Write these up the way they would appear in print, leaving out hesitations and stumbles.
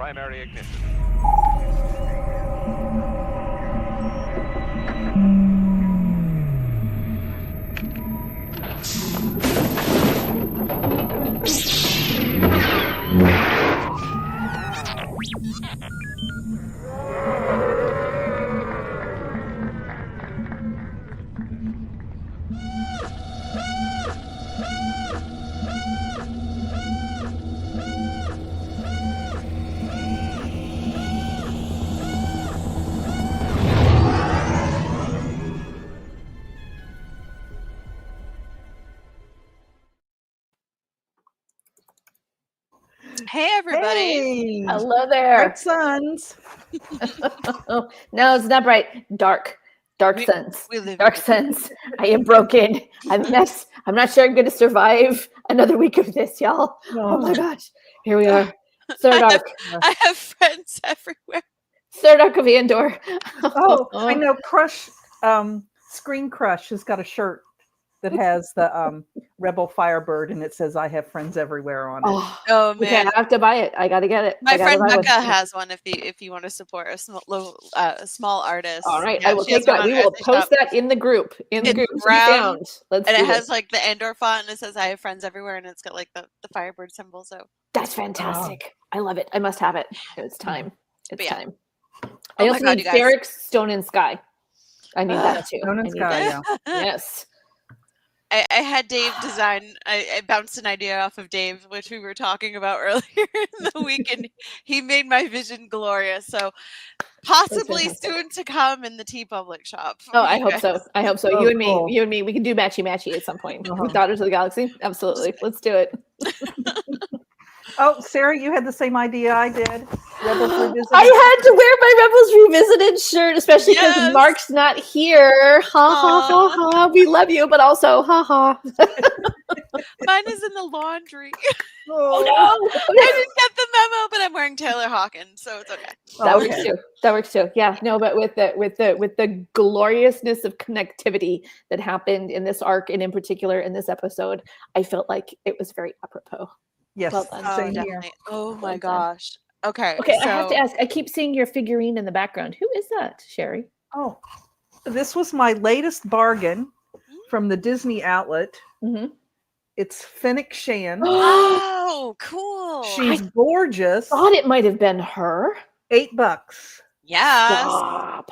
primary ignition. Hey, everybody. Hey, Hello there. Bright Suns. No, it's not bright. Dark suns. We live Dark suns. I am broken. I'm a mess. I'm not sure I'm going to survive another week of this, y'all. Oh my gosh. Here we are. Third arc. I have friends everywhere. Third arc of Andor. Oh, I know. Crush, Screen Crush has got a shirt that has the Rebel Firebird, and it says "I have friends everywhere" on it. Oh Okay, man, I have to buy it. I got to get it. my I gotta friend buy Becca one. has one. If you want to support a small artist, All right, yeah, I will she has take that. one We on will Etsy post shop. that in the group. In the It's group to be brown, found. Let's and do it has this. like the Andor font, and it says "I have friends everywhere," and it's got like the Firebird symbol. So That's fantastic. I love it. I must have it. It's time. It's yeah. time. Oh I my also God, need you guys. Ferric, Stone, and Sky. I need that too. Stone and I need Sky, that. yeah. Yes. I had Dave design. I bounced an idea off of Dave, which we were talking about earlier in the week, and he made my vision glorious. So possibly fantastic. soon to come in the T Public shop. Oh, I hope so. I hope so. Oh, You and cool. me, we can do matchy at some point. With Daughters of the Galaxy. Absolutely. Let's do it. Oh, Sarah, you had the same idea I did. Rebels Revisited. I had to wear my Rebels Revisited shirt, especially because Yes. Mark's not here. Ha ha ha ha. We love you, but also ha ha. Mine is in the laundry. Oh no. I didn't get the memo, but I'm wearing Taylor Hawkins, so it's okay. That works too. That works too. Yeah. No, but with the gloriousness of connectivity that happened in this arc and in particular in this episode, I felt like it was very apropos. Yes, Well done. same here. Definitely. Oh my Well done. gosh. Okay. Okay, so I have to ask. I keep seeing your figurine in the background. Who is that, Sherry? Oh, this was my latest bargain from the Disney outlet. Mm-hmm. It's Fennec Shan. Oh, cool. She's gorgeous. Thought it might have been her. $8. Yes. Stop.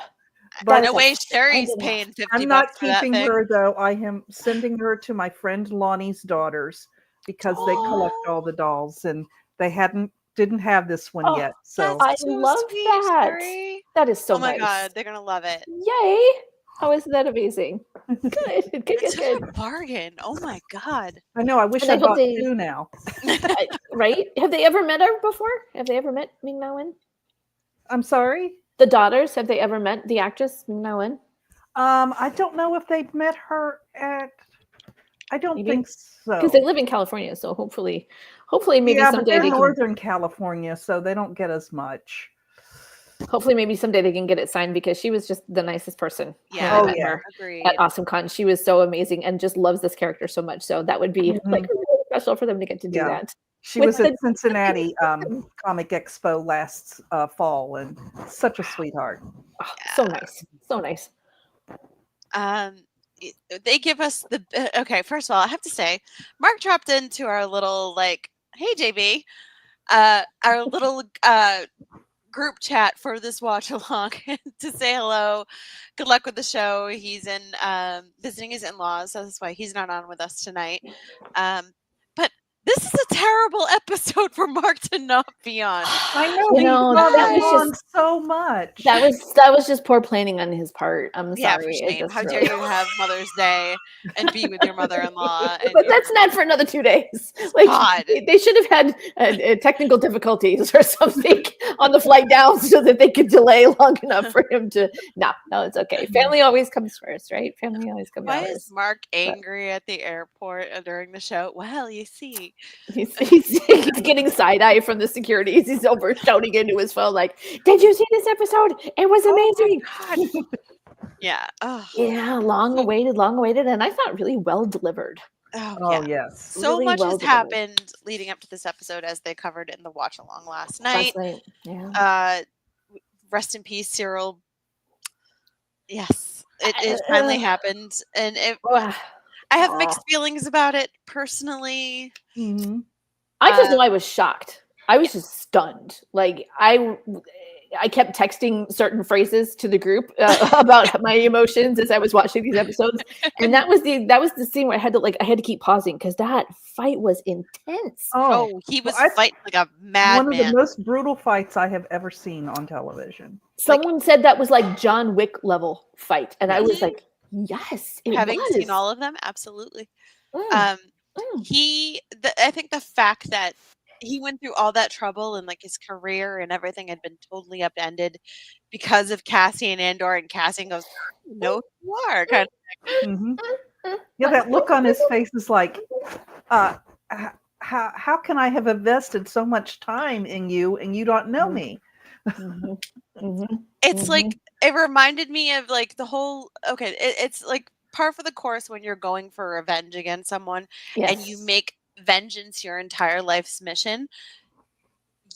By That the is way, a Sherry's fabulous- paying 50 I'm not bucks for that keeping thing. her though. I am sending her to my friend Lonnie's daughters because they collect all the dolls, and they didn't have this one yet. So I That's so love sweet, that. Sherry. That is so Oh my nice. god, they're gonna love it. Yay! Oh, isn't that amazing? Good. It's such a bargain. Oh my god. I know. I wish And I I hope bought they- two now. Right? Have they ever met her before? Have they ever met Ming Na Wen? I'm sorry. The daughters, have they ever met the actress Ming Na Wen? I don't know if they've met her at. I don't Maybe. think so. Because they live in California, so hopefully maybe yeah, but someday they're they Northern California, so they don't get as much. hopefully maybe someday they can get it signed because she was just the nicest person. Yeah. when I Oh, met yeah. her Agreed. at AwesomeCon. She was so amazing and just loves this character so much. So that would be like really special for them to get to do Yeah. that. She With was at the- Cincinnati Comic Expo last fall, and such a sweetheart. Oh, so nice. So nice. They give us the okay. First of all, I have to say, Mark dropped into our little like, "Hey JB," our little group chat for this watch along to say hello. Good luck with the show. He's in visiting his in-laws, so that's why he's not on with us tonight. But this is a terrible episode for Mark to not be on. I know. You He know, brought that it was on so much. That was just poor planning on his part. I'm Yeah, sorry. for It shame. just How really- dare you have Mother's Day and be with your mother-in-law? And But that's not for another 2 days. Like God. they should have had technical difficulties or something on the flight down so that they could delay long enough for him to. No, it's okay. Family always comes first, right? Family always comes Why first. is Mark angry at the airport during the show? Well, you see. He's getting side eye from the securities. He's over shouting into his phone like, "Did you see this episode? It was amazing." Yeah. Oh. Yeah, long awaited, and I thought really well delivered. Oh, Oh yeah. yes. So Really much well has delivered. happened leading up to this episode, as they covered in the watch along last night. Last night. Yeah. Uh, rest in peace, Cyril. Yes, it finally happened, and I have mixed feelings about it personally. Mhm. I just know Um, I was shocked. I was just stunned. Like I kept texting certain phrases to the group about my emotions as I was watching these episodes, and that was the scene where I had to keep pausing because that fight was intense. Oh, he was I- fighting like a one of the madman. most brutal fights I have ever seen on television. Someone said that was like John Wick level fight, and I was Mhm. like, yes, it Having was. seen all of them, absolutely. Mm, mm. I think the fact that he went through all that trouble and like his career and everything had been totally upended because of Cassian Andor, and Cassian goes, "No, you are." Kind of, Mhm. Yeah, that look on his face is like, how can I have invested so much time in you and you don't know me? Mhm, mhm, it's mhm. like it reminded me of like the whole. Okay, it's like par for the course when you're going for revenge against someone and you Yes. make vengeance your entire life's mission.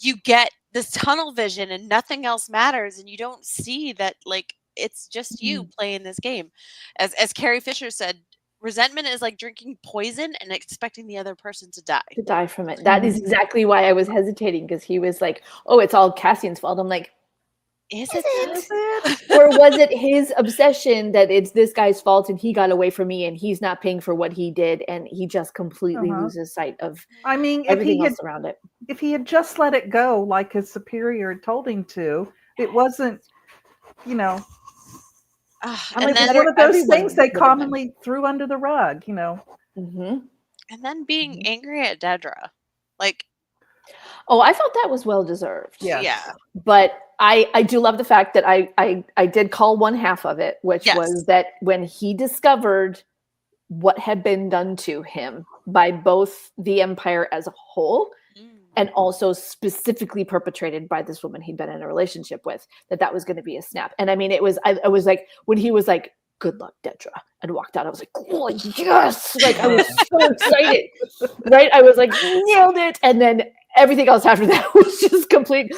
You get this tunnel vision and nothing else matters, and you don't see that like it's just you playing this game. As Carrie Fisher said, resentment is like drinking poison and expecting the other person to die. To die from it. That is exactly why I was hesitating because he was like, "Oh, it's all Cassian's fault." I'm like, Is Is it? or was it his obsession that it's this guy's fault and he got away from me and he's not paying for what he did and he just completely loses sight of I mean, everything else around it? if he had just let it go like his superior had told him to, it wasn't, you know, Ah, I'm and like, then one of those everyone things they would have been. commonly threw under the rug, you know. Mhm. and then being angry at Dedra, like Oh, I felt that was well deserved. Yes. yeah, But I do love the fact that I did call one half of it, which Yes. was that when he discovered what had been done to him by both the Empire as a whole and also specifically perpetrated by this woman he'd been in a relationship with, that was going to be a snap. And I mean, I was like, when he was like, "Good luck, Dedra," and walked out, I was like, "Oh, yes!" Like, I was so excited, right? I was like, nailed it. And then everything else after that was just complete,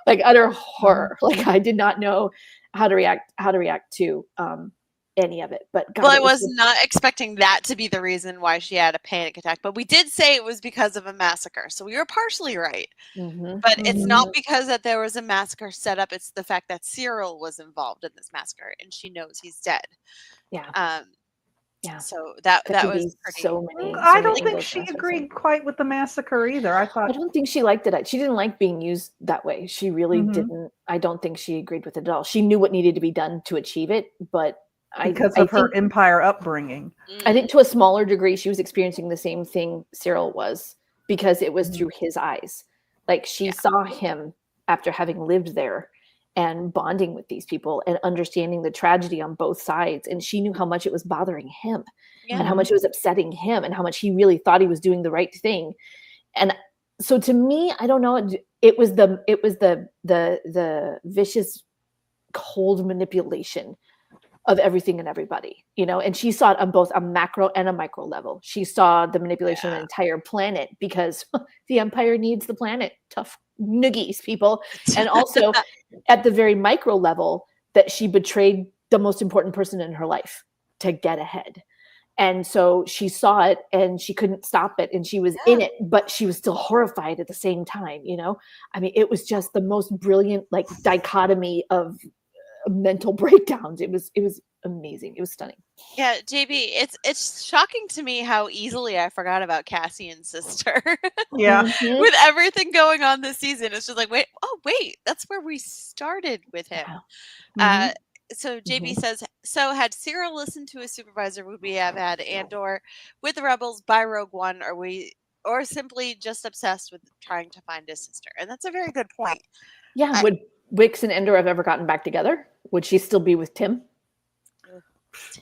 like utter horror. Like, I did not know how to react to any of it. But God, well, I it was was not expecting that to be the reason why she had a panic attack, but we did say it was because of a massacre, so we were partially right. Mhm. But it's not because that there was a massacre set up, it's the fact that Cyril was involved in this massacre and she knows he's dead. Yeah. Yeah. So that There could was be pretty. so many. I so don't many think angles she and aspects of it. agreed quite with the massacre either. I I thought don't think she liked it. She didn't like being used that way. She really Mhm. didn't. I don't think she agreed with it at all. She knew what needed to be done to achieve it, but because I of her think, empire upbringing. I think to a smaller degree, she was experiencing the same thing Cyril was because it was through his eyes. Like she saw him after having lived there and bonding with these people and understanding the tragedy on both sides. And she knew how much it was bothering him and how much it was upsetting him and how much he really thought he was doing the right thing. And so to me, I don't know, it was the vicious, cold manipulation of everything and everybody, you know, and she saw it on both a macro and a micro level. She saw the manipulation of an entire planet because the Empire needs the planet. Tough noogies, people. And also at the very micro level, that she betrayed the most important person in her life to get ahead. And so she saw it and she couldn't stop it and she was in it, but she was still horrified at the same time, you know? I mean, it was just the most brilliant like dichotomy of mental breakdowns. It was amazing. It was stunning. Yeah, JB, it's shocking to me how easily I forgot about Cassian's sister. Yeah. Mhm. With everything going on this season, it's just like, wait, that's where we started with him. Mhm. So JB says, so had Cyril listened to his supervisor, would we have had Andor with the rebels by Rogue One, or simply just obsessed with trying to find his sister? And that's a very good point. Yeah. Would Wix and Endor have ever gotten back together? Would she still be with Tim?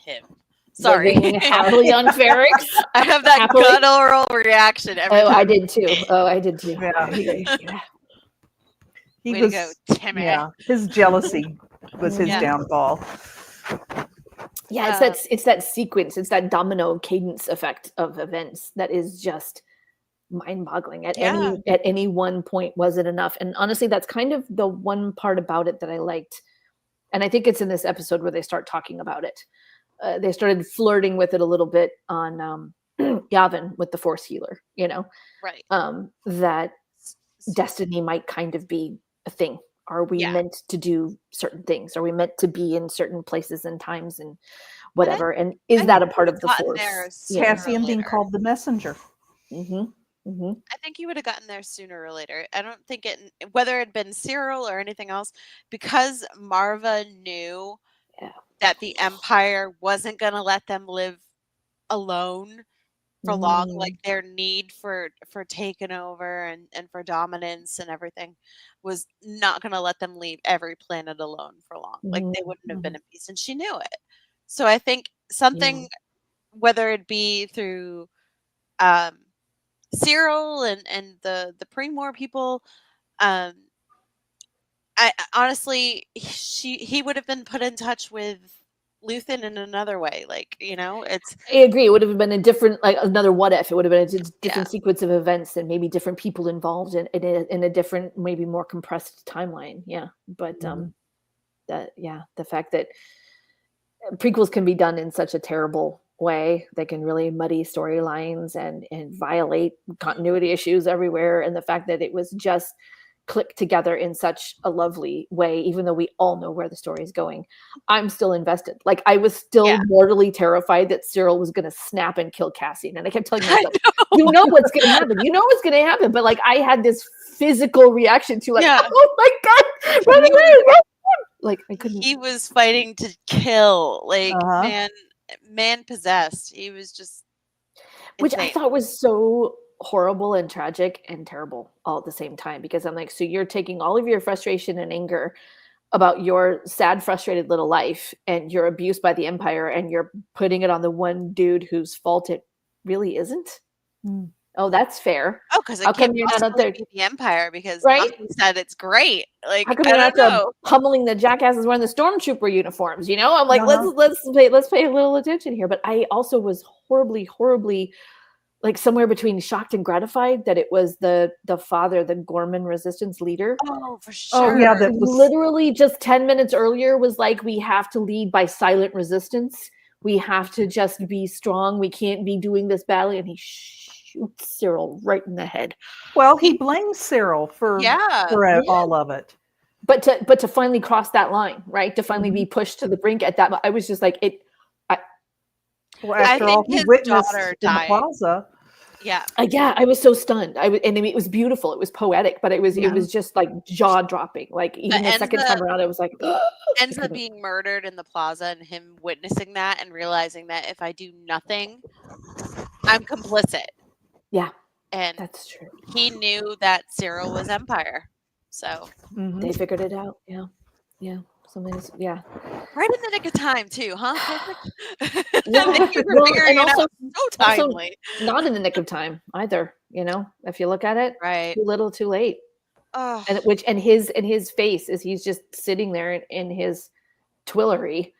Tim. Sorry. Living happily on Ferrix? I have that Happily? guttural reaction every time. I did too. Yeah. He Way was, to go, Timmy. yeah, his jealousy was his Yeah. downfall. Yeah, it's that sequence, it's that domino cadence effect of events that is just mind-boggling. At any one point, was it enough? And honestly, that's kind of the one part about it that I liked. And I think it's in this episode where they start talking about it. They started flirting with it a little bit on Yavin with the Force healer, right. That destiny might kind of be a thing. Are we meant to do certain things? Are we meant to be in certain places and times and whatever? And is that a part of the Force? Cassian being called the messenger. I think you would have gotten there sooner or later. I don't think whether it had been Cyril or anything else, because Marva knew that the Empire wasn't going to let them live alone for long. Like their need for taking over and for dominance and everything was not going to let them leave every planet alone for long. Like they wouldn't have been in peace, and she knew it. So I think something, whether it be through Cyril and the Pre-Mor people, I honestly, he would have been put in touch with Luthen in another way. Like, it's. I agree. It would have been a different, like another what if. It would have been a different sequence of events and maybe different people involved in a different, maybe more compressed timeline. Yeah, but the fact that prequels can be done in such a terrible way, they can really muddy storylines and violate continuity issues everywhere, and the fact that it was just clicked together in such a lovely way, even though we all know where the story is going, I'm still invested. Like I was still mortally terrified that Cyril was going to snap and kill Cassian, and I kept telling myself, you know what's going to happen, but like I had this physical reaction to like, oh my god, run away, like I couldn't. He was fighting to kill, like man possessed. He was just which insane. I thought was so horrible and tragic and terrible all at the same time, because I'm like, so you're taking all of your frustration and anger about your sad, frustrated little life and your abuse by the Empire, and you're putting it on the one dude whose fault it really isn't. Oh, that's fair. Oh, because how come you're not out there the Empire? Because Monkey said it's great. Like, how come you're not there pummeling the jackasses wearing the stormtrooper uniforms? I'm like, let's pay a little attention here. But I also was horribly like somewhere between shocked and gratified that it was the father, the Gorman resistance leader. Oh, for sure. Oh, yeah, that was literally just 10 minutes earlier was like, we have to lead by silent resistance. We have to just be strong. We can't be doing this badly. And he shoots Cyril right in the head. Well, he blames Cyril for all of it. But to finally cross that line, right? To finally be pushed to the brink at that, I was just like, well, after all, he witnessed in the plaza. Yeah. I was so stunned. And I mean, it was beautiful. It was poetic, but it was just like jaw dropping. Like even the second time around, I was like, ends up being murdered in the plaza, and him witnessing that and realizing that if I do nothing, I'm complicit. Yeah, and that's true. He knew that Cyril was Empire, so they figured it out. Yeah. Right in the nick of time too, huh? So timely. Also not in the nick of time either. If you look at it, right, too little, too late. Oh. And his face as he's just sitting there in his Twillery,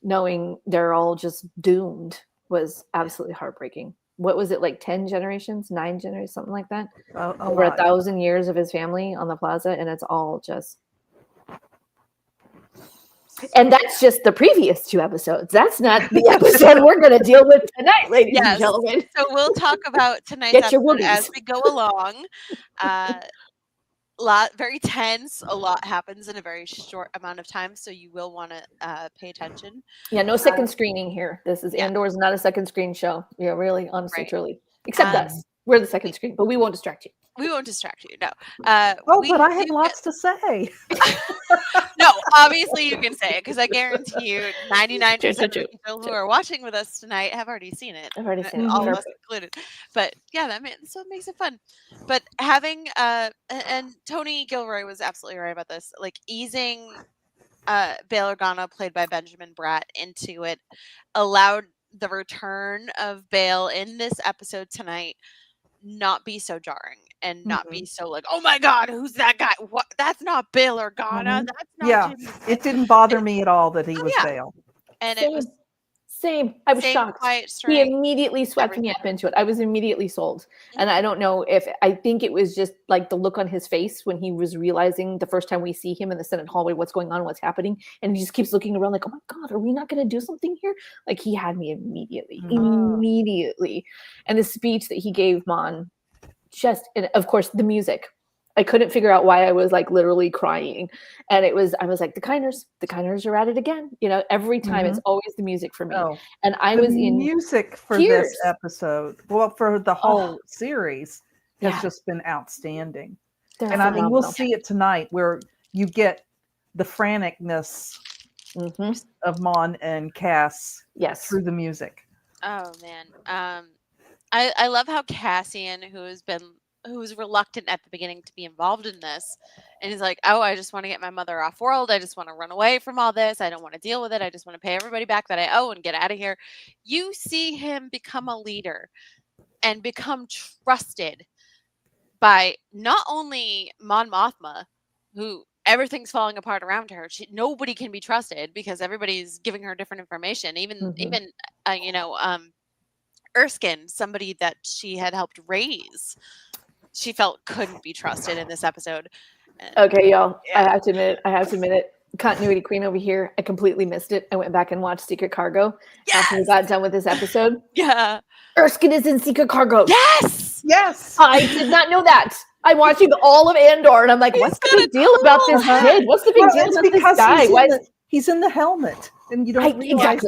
knowing they're all just doomed, was absolutely heartbreaking. What was it, like 10 generations, 9 generations, something like that? Over 1,000 years of his family on the plaza, and it's all just. And that's just the previous 2 episodes. That's not the episode we're going to deal with tonight, ladies and gentlemen. So we'll talk about tonight's episode as we go along. Very tense. A lot happens in a very short amount of time, so you will want to pay attention. Yeah, no second screening here. This is Andor's not a second screen show. Yeah, really, honestly, truly. Except us. We're the second screen, but we won't distract you. We won't distract you. No. But I have lots to say. No, obviously you can say it, because I guarantee you 99% of the people who are watching with us tonight have already seen it. I've already seen it. All of us included. But yeah, so it makes it fun. But having and Tony Gilroy was absolutely right about this. Like easing Bail Organa, played by Benjamin Bratt, into it allowed the return of Bail in this episode tonight not be so jarring and not be so like, oh my god, who's that guy? What? That's not Bail Organa. That's not Jimmy. It didn't bother me at all that he was Bail. And it was Same. I was Same shocked. quiet He strength. immediately swept me up into it. I was immediately sold. And I don't know if I think it was just like the look on his face when he was realizing the first time we see him in the Senate hallway, what's going on, what's happening. And he just keeps looking around like, oh my God, are we not going to do something here? Like he had me immediately. And the speech that he gave Mon, just, and of course the music. I couldn't figure out why I was like literally crying. And I was like, the Kinders are at it again. You know, every time it's always the music for me. Oh, And I the was in music for tears. this episode, well, for the whole series, has Yeah. just been outstanding. They're And I mean, we'll phenomenal. see it tonight where you get the franticness of Mon and Cass Yes. through the music. Oh man. I love how Cassian, who was reluctant at the beginning to be involved in this, and he's like, oh, I just want to get my mother off world. I just want to run away from all this. I don't want to deal with it. I just want to pay everybody back that I owe and get out of here. You see him become a leader and become trusted by not only Mon Mothma, who everything's falling apart around her. Nobody can be trusted because everybody's giving her different information. Even Erskine, somebody that she had helped raise, she felt couldn't be trusted in this episode. Okay, y'all. Yeah. I have to admit it. Continuity queen over here. I completely missed it. I went back and watched Secret Cargo after we got done with this episode. Yeah. Erskine is in Secret Cargo. Yes. I did not know that. I'm watching all of Andor, and I'm like, what's the big deal about this kid? What's the big deal about this guy? He's in the helmet, and you don't realize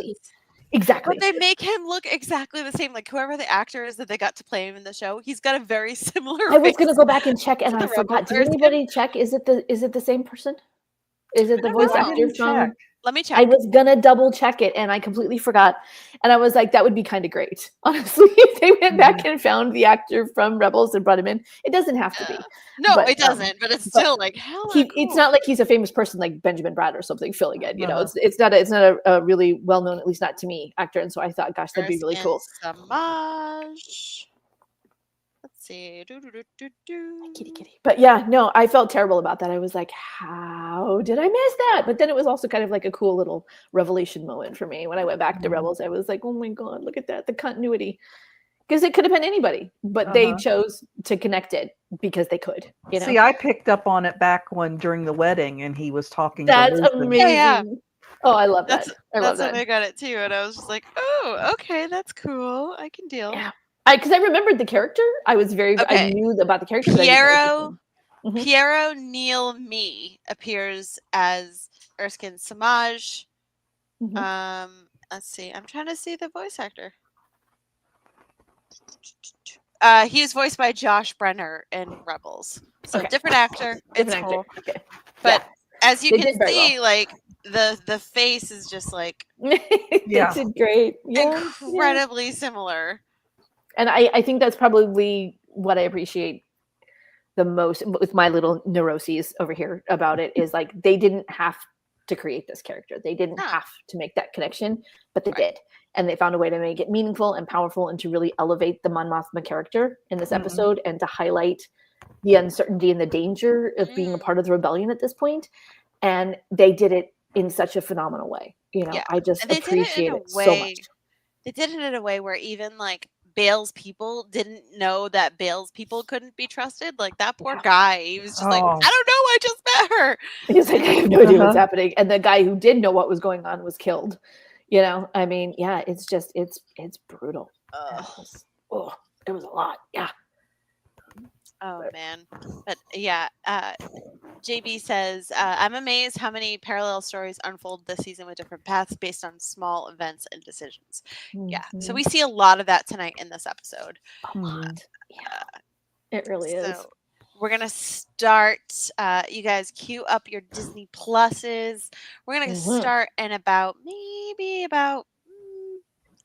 Exactly. But they make him look exactly the same. Like whoever the actor is that they got to play him in the show, he's got a very similar. I was going to go back and check, and I forgot. Did anybody check? Is it the same person? Is it the voice actor from? Let me check. I was gonna double check it, and I completely forgot. And I was like, that would be kind of great, honestly, if they went back and found the actor from Rebels and brought him in. It doesn't have to be. No, it doesn't. But it's still like hell. Cool. It's not like he's a famous person like Benjamin Bratt or something filling it. You know, it's not a really well known, at least not to me, actor. And so I thought, gosh, that'd be really cool. Samaj. Let's see. Kitty. But yeah, no, I felt terrible about that. I was like, how did I miss that? But then it was also kind of like a cool little revelation moment for me. When I went back to Rebels, I was like, oh my God, look at that. The continuity. Because it could have been anybody, but they chose to connect it because they could. You know? See, I picked up on it back during the wedding, and he was talking. That's amazing. Yeah. Oh, I love that. I love that. That's when I got it too, and I was just like, oh, okay, that's cool. I can deal. Yeah. Because I remembered the character. I knew about the character. Piero Neil Me appears as Erskine Samaj. Let's see. I'm trying to see the voice actor. He was voiced by Josh Brenner in Rebels. So different actor. It's cool. Okay. But as you can see, like the face is just like it's great. Incredibly similar. And I think that's probably what I appreciate the most with my little neuroses over here about it is like they didn't have to create this character. They didn't have to make that connection, but they did. And they found a way to make it meaningful and powerful and to really elevate the Mon Mothma character in this episode and to highlight the uncertainty and the danger of being a part of the rebellion at this point. And they did it in such a phenomenal way. You know, I just appreciate it so much. They did it in a way where even like Bale's people didn't know that Bale's people couldn't be trusted. Like that poor guy, he was just like, I don't know, I just met her. He's like, I have no idea what's happening. And the guy who did know what was going on was killed. You know, I mean, yeah, it's just, it's brutal. It was a lot. Yeah. Oh man. But yeah, JB says, I'm amazed how many parallel stories unfold this season with different paths based on small events and decisions. Yeah. So we see a lot of that tonight in this episode. A lot. Yeah. It really is. We're going to start, you guys queue up your Disney Pluses. We're going to start in about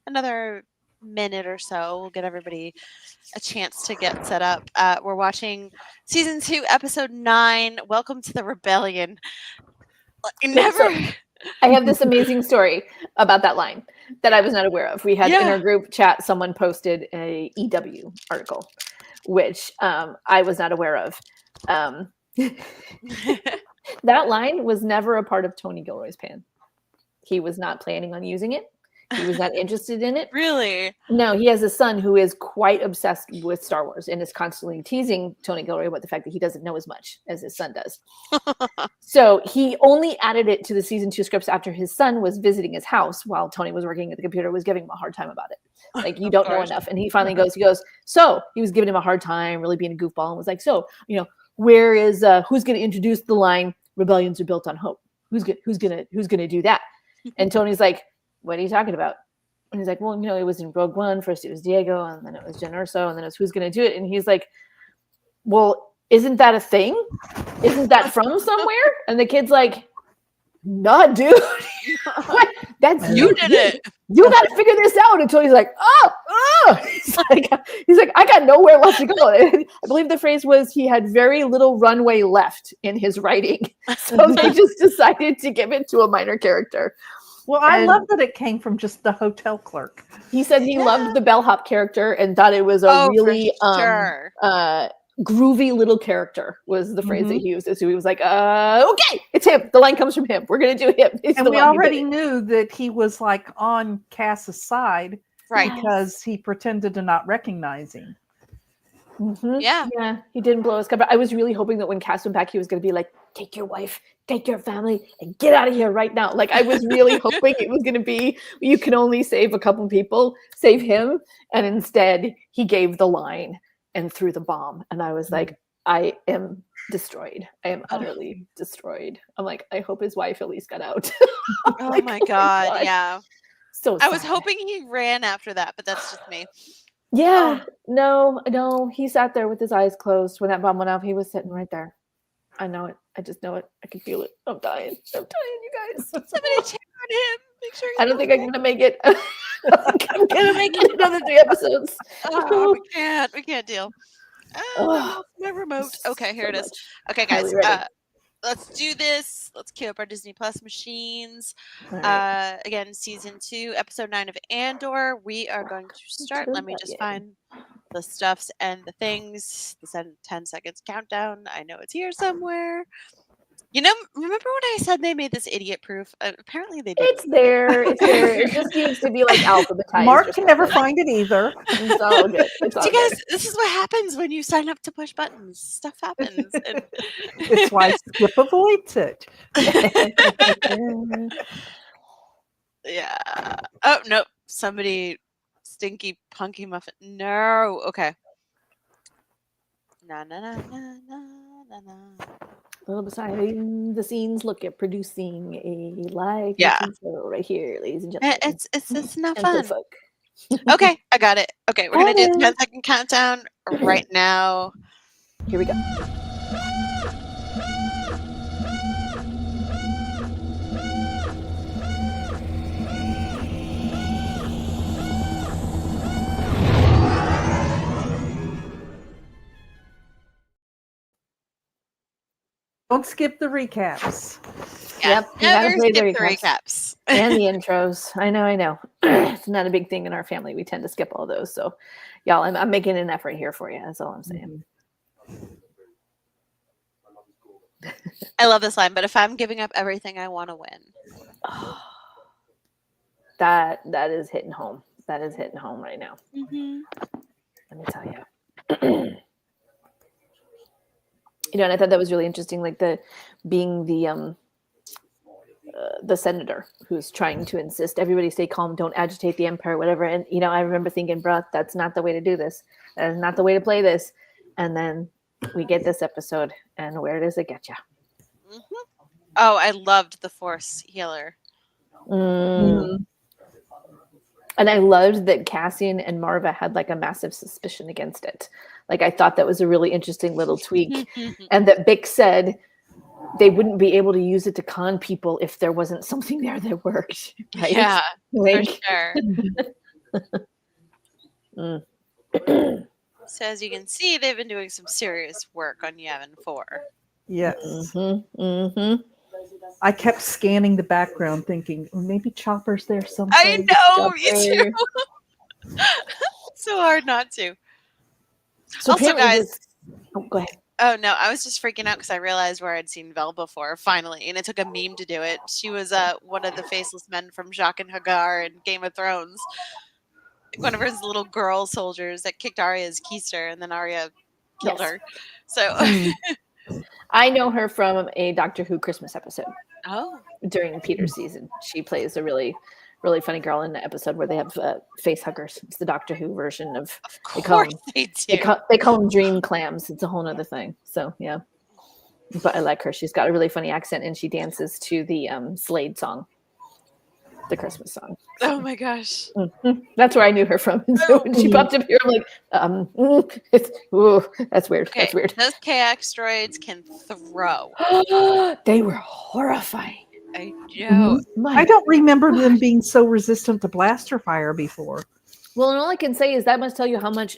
another minute or so. We'll get everybody a chance to get set up. We're watching season 2, episode 9. Welcome to the Rebellion. I have this amazing story about that line that I was not aware of. We had in our group chat, someone posted a EW article, which I was not aware of. That line was never a part of Tony Gilroy's plan. He was not planning on using it. He was not interested in it. Really? No, he has a son who is quite obsessed with Star Wars and is constantly teasing Tony Gilroy about the fact that he doesn't know as much as his son does. So he only added it to the season 2 scripts after his son was visiting his house while Tony was working at the computer, was giving him a hard time about it. Like, you don't know enough. And he finally goes, so he was giving him a hard time, really being a goofball, and was like, so, where is, who's going to introduce the line, rebellions are built on hope? Who's going to do that? And Tony's like, what are you talking about? And he's like, well, it was in Rogue One. First it was Diego, and then it was Jen Erso, and then it was who's going to do it? And he's like, well, isn't that a thing? Isn't that from somewhere? And the kid's like, nah, dude. That's You did it. You got to figure this out. Until he's like, he's like, I got nowhere left to go. I believe the phrase was he had very little runway left in his writing. So they just decided to give it to a minor character. Well, I love that it came from just the hotel clerk. He said he loved the bellhop character and thought it was a really groovy little character, was the phrase that he used. So he was like, okay, it's him. The line comes from him. We're going to do him. And we already knew that he was like on Cass's side, right? Because he pretended to not recognize him. Mm-hmm. Yeah, he didn't blow his cover. I was really hoping that when Cass went back, he was going to be like, take your wife, take your family, and get out of here right now. Like, I was really hoping it was going to be, you can only save a couple people, save him. And instead, he gave the line and threw the bomb. And I was like, I am destroyed. I am utterly destroyed. I'm like, I hope his wife at least got out. Oh my God. Yeah. So I was hoping he ran after that, but that's just me. Yeah. No. He sat there with his eyes closed when that bomb went off. He was sitting right there. I know it. I just know it. I can feel it. I'm dying, you guys. Somebody check on him. Make sure I don't think I'm going to make it. I think I'm going to make it another 3 episodes. Oh, we can't deal. Oh, my remote. Okay, here it is. Okay, guys. Let's do this. Let's queue up our Disney Plus machines. Right. Again, season 2, episode 9 of Andor. We are going to start. Let me just find the stuffs and the things. The 10 seconds countdown. I know it's here somewhere. Remember when I said they made this idiot proof? Apparently they did. It's there. It just needs to be like alphabetized. Mark can never find it either. It's all good. You guys, this is what happens when you sign up to push buttons. Stuff happens. It's why Skip avoids it. Yeah. Oh, no. Somebody, stinky punky muffin. No. Okay. Na. A little behind the scenes look at producing a live show right here, ladies and gentlemen. It's not fun. Okay, I got it. Okay, we're gonna do the 10-second countdown right now. Here we go. Don't skip the recaps. Yeah. Yep. Never skip the recaps. And the intros. I know. It's not a big thing in our family. We tend to skip all those. So, y'all, I'm making an effort here for you. That's all I'm saying. I love this line, but if I'm giving up everything, I want to win. That is hitting home. That is hitting home right now. Mm-hmm. Let me tell you. And I thought that was really interesting, like being the senator who's trying to insist everybody stay calm, don't agitate the empire, whatever. And I remember thinking, bruh, that's not the way to do this. That is not the way to play this. And then we get this episode, and where does it get you? Mm-hmm. Oh, I loved the Force healer. Mm. And I loved that Cassian and Marva had like a massive suspicion against it. Like, I thought that was a really interesting little tweak. And that Bick said they wouldn't be able to use it to con people if there wasn't something there that worked. Right? Yeah, like, for sure. So as you can see, they've been doing some serious work on Yavin 4. Yes. Mm-hmm, mm-hmm. I kept scanning the background thinking, maybe Chopper's there somewhere. I know, me too. So hard not to. So also, guys, go ahead. Oh no, I was just freaking out because I realized where I'd seen Vel before, finally, and it took a meme to do it. She was one of the faceless men from Jaqen Hagar in Game of Thrones. One of his little girl soldiers that kicked Arya's keister, and then Arya killed Yes. her. So, I know her from a Doctor Who Christmas episode oh, during Peter's season. She plays a really, really funny girl in the episode where they have face huggers. It's the Doctor Who version of of course they do. they call them dream clams. It's a whole other thing. So yeah, but I like her. She's got a really funny accent, and she dances to the Slade song, the Christmas song. So, Oh my gosh. that's where I knew her from. And so when she popped up here, I'm like, that's weird. Okay, That's weird. those KX droids can throw. They were horrifying. I know. I don't remember them being so resistant to blaster fire before. Well, and all I can say is that must tell you how much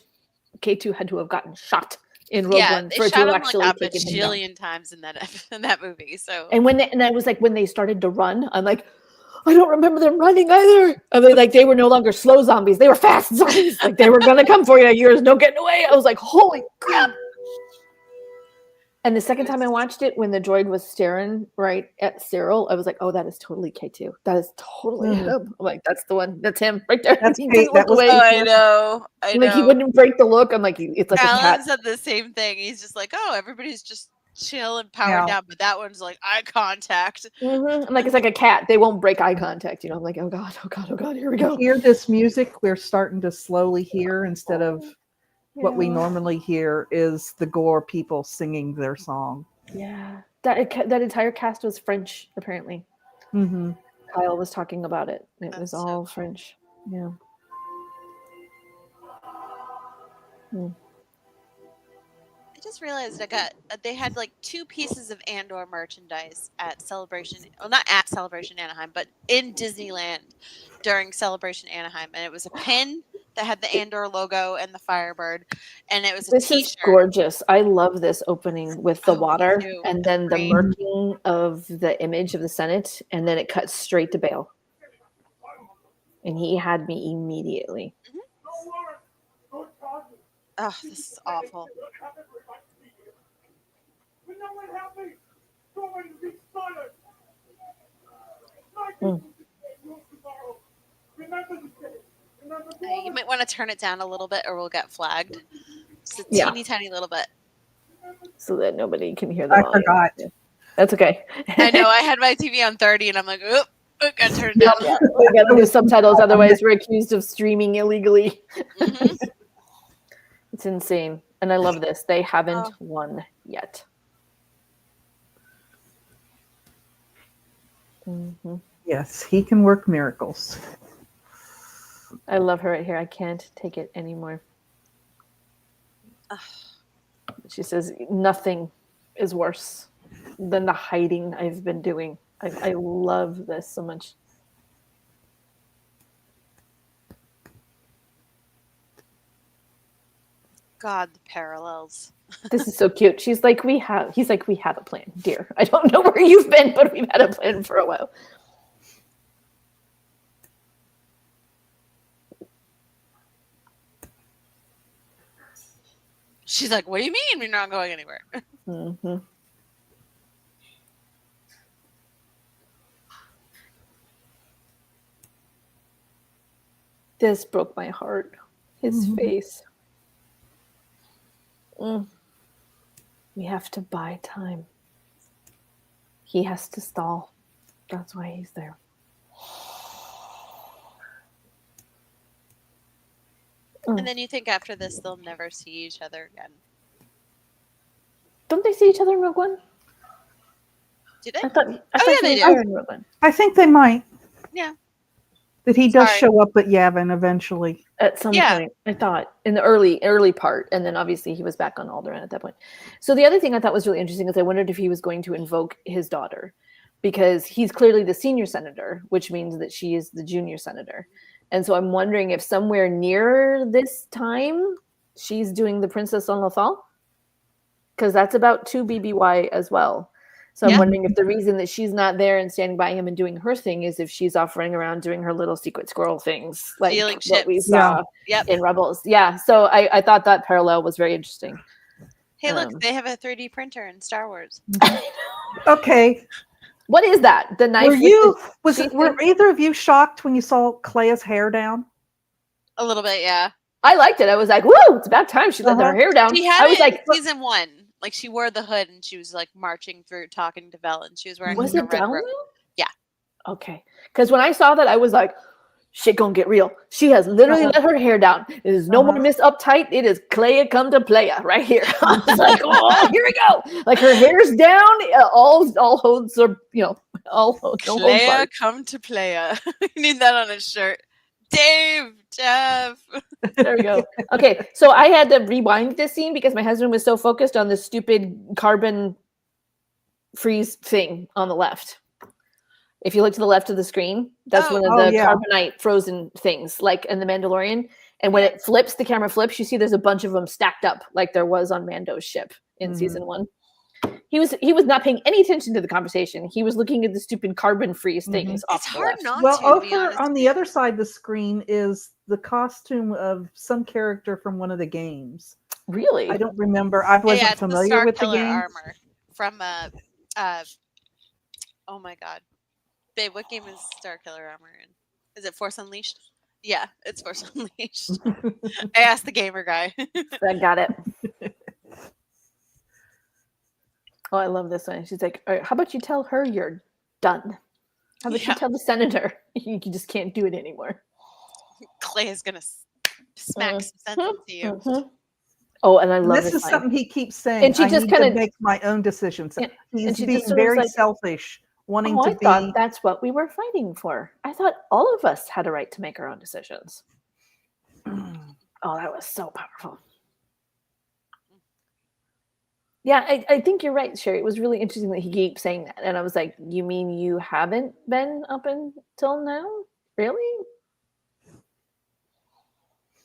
K2 had to have gotten shot in Rogue Yeah, One they for it shot to him have like actually a taken him down. bajillion times in that movie. So And I was like, when they started to run, I'm like, I don't remember them running either. I mean, like they were no longer slow zombies; they were fast zombies. Like they were gonna come for you. There's no getting away. I was like, holy crap! And the second time I watched it, when the droid was staring right at Cyril, I was like, oh, that is totally K2. That is totally him. I'm like, that's the one. That's him right there. That's He K- just that looked was away. oh, I know. Like he wouldn't break the look. I'm like, it's like a Alan cat. said the same thing. He's just like, oh, everybody's just chill and powered Yeah. down, but that one's like eye contact. I'm like, it's like a cat. They won't break eye contact. You know, I'm like, oh God, oh God, oh God, here we You go. hear this music we're starting to slowly hear instead of what we Yeah. normally hear is the Gore people singing their song. Yeah. That entire cast was French, apparently. Mm-hmm. Kyle was talking about it. It That's was so all French. Yeah. I just realized they had like 2 pieces of Andor merchandise at Celebration. Well, not at Celebration Anaheim, but in Disneyland during Celebration Anaheim, and it was a pin that had the Andor logo and the Firebird, and it was a This T-shirt. is gorgeous. I love this opening with the Oh, me water too. and then the Green. murking of the image of the Senate, and then it cuts straight to Bale. And he had me immediately. Oh, this is awful. You might want to turn it down a little bit, or we'll get flagged. Just a Yeah. teeny tiny little bit. So that nobody can hear the I volume. forgot. That's okay. I know I had my TV on 30, and I'm like, oop, gotta turn it down. Yeah, we gotta do subtitles, otherwise we're accused of streaming illegally. Mhm. It's insane. And I love this. They haven't Oh. won yet. Mhm. Yes, he can work miracles. I love her right here. I can't take it anymore. She says, nothing is worse than the hiding I've been doing. I love this so much. God, the parallels. This is so cute. He's like, we have a plan, dear. I don't know where you've been, but we've had a plan for a while. She's like, what do you mean we're not going anywhere? Mm-hmm. This broke my heart. His face. We have to buy time. He has to stall. That's why he's there. And then you think after this they'll never see each other again. Don't they see each other in Rogue One? Do they? I thought they were do. in Rogue One. I think they might. Yeah. That he does Sorry. show up at Yavin eventually. At some Yeah. point, I thought in the early part, and then obviously he was back on Alderaan at that point. So the other thing I thought was really interesting is I wondered if he was going to invoke his daughter, because he's clearly the senior senator, which means that she is the junior senator. And so I'm wondering if somewhere near this time she's doing the Princess on Lothal, because that's about 2 BBY as well. So I'm Yeah. wondering if the reason that she's not there and standing by him and doing her thing is if she's off running around doing her little secret squirrel things, like Stealing what we ships. saw Yep. in Rebels. Yeah. So I thought that parallel was very interesting. Hey, look, they have a 3D printer in Star Wars. Okay. What is that? The knife? Were either of you shocked when you saw Clea's hair down? A little bit, yeah. I liked it. I was like, "Woo! It's about time she let her hair down." She had I was it like, in season 1. Like she wore the hood and she was like marching through, talking to Vel, and she was wearing. Was like, it a red down robe. though? Yeah. Okay. Because when I saw that, I was like, "Shit, gonna get real." She has literally let her hair down. It is no more Miss Uptight. It is Clea come to playa right here. I was like, "Oh, here we go!" Like her hair's down. All holds are all holds. No holds Clea barred. come to playa. You need that on a shirt. Dave, Jeff. There we go. Okay, so I had to rewind this scene because my husband was so focused on the stupid carbon freeze thing on the left. If you look to the left of the screen, that's one of the carbonite frozen things, like in The Mandalorian. And when it flips, the camera flips, you see there's a bunch of them stacked up like there was on Mando's ship in season 1. He was not paying any attention to the conversation. He was looking at the stupid carbon freeze things off It's the hard left. not Well, to be over honest. on the other side of the screen is the costume of some character from one of the games. Really? I don't remember. I wasn't familiar with the game. Armor from oh my god. Babe, what game is Star Killer armor in? Is it Force Unleashed? Yeah, it's Force Unleashed. I asked the gamer guy. I got it. Oh, I love this one. She's like, all right, how about you tell her you're done? How about you tell the senator you just can't do it anymore? Clay is going to smack some sense into you. Oh, and I love this is line. something he keeps saying. And she just kind of make my own decisions. He's being just very selfish, wanting to be. I thought that's what we were fighting for. I thought all of us had a right to make our own decisions. Oh, that was so powerful. Yeah, I think you're right, Sherry. It was really interesting that he keeps saying that. And I was like, you mean you haven't been up until now? Really?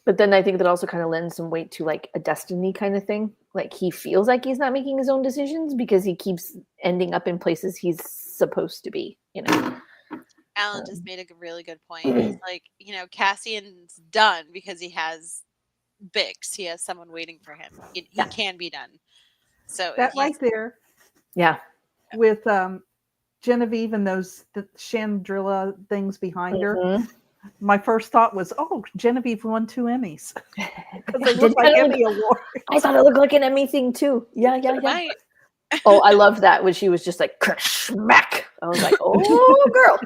But then I think that also kind of lends some weight to like a destiny kind of thing. Like he feels like he's not making his own decisions because he keeps ending up in places he's supposed to be, Alan just made a really good point. He's like, Cassian's done because he has Bix. He has someone waiting for him. He can be done. So that right there. Yeah. With Genevieve and those Chandrilla things behind her. My first thought was, oh, Genevieve won 2 Emmys. Because they look like Emmy awards. I thought it looked like an Emmy thing too. Yeah. Right. Oh, I loved that when she was just like smack. I was like, oh, girl.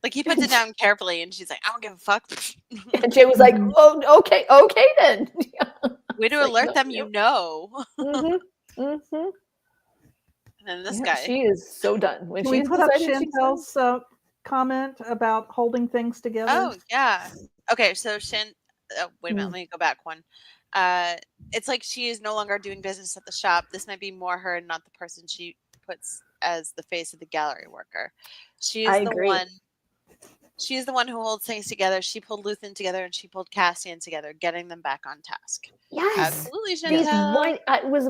Like he puts it down carefully, and she's like, "I don't give a fuck." And Jay was like, "Oh, okay then." Way to alert them, Mm-hmm. And then this guy, she is so done. When we put up Chantel's comment about holding things together. Oh yeah. Okay, so wait a minute. Let me go back one. It's like she is no longer doing business at the shop. This might be more her and not the person she puts as the face of the gallery worker. She is one. She is the one who holds things together. She pulled Luthen together and she pulled Cassian together, getting them back on task. Yes, absolutely, Chantel. It was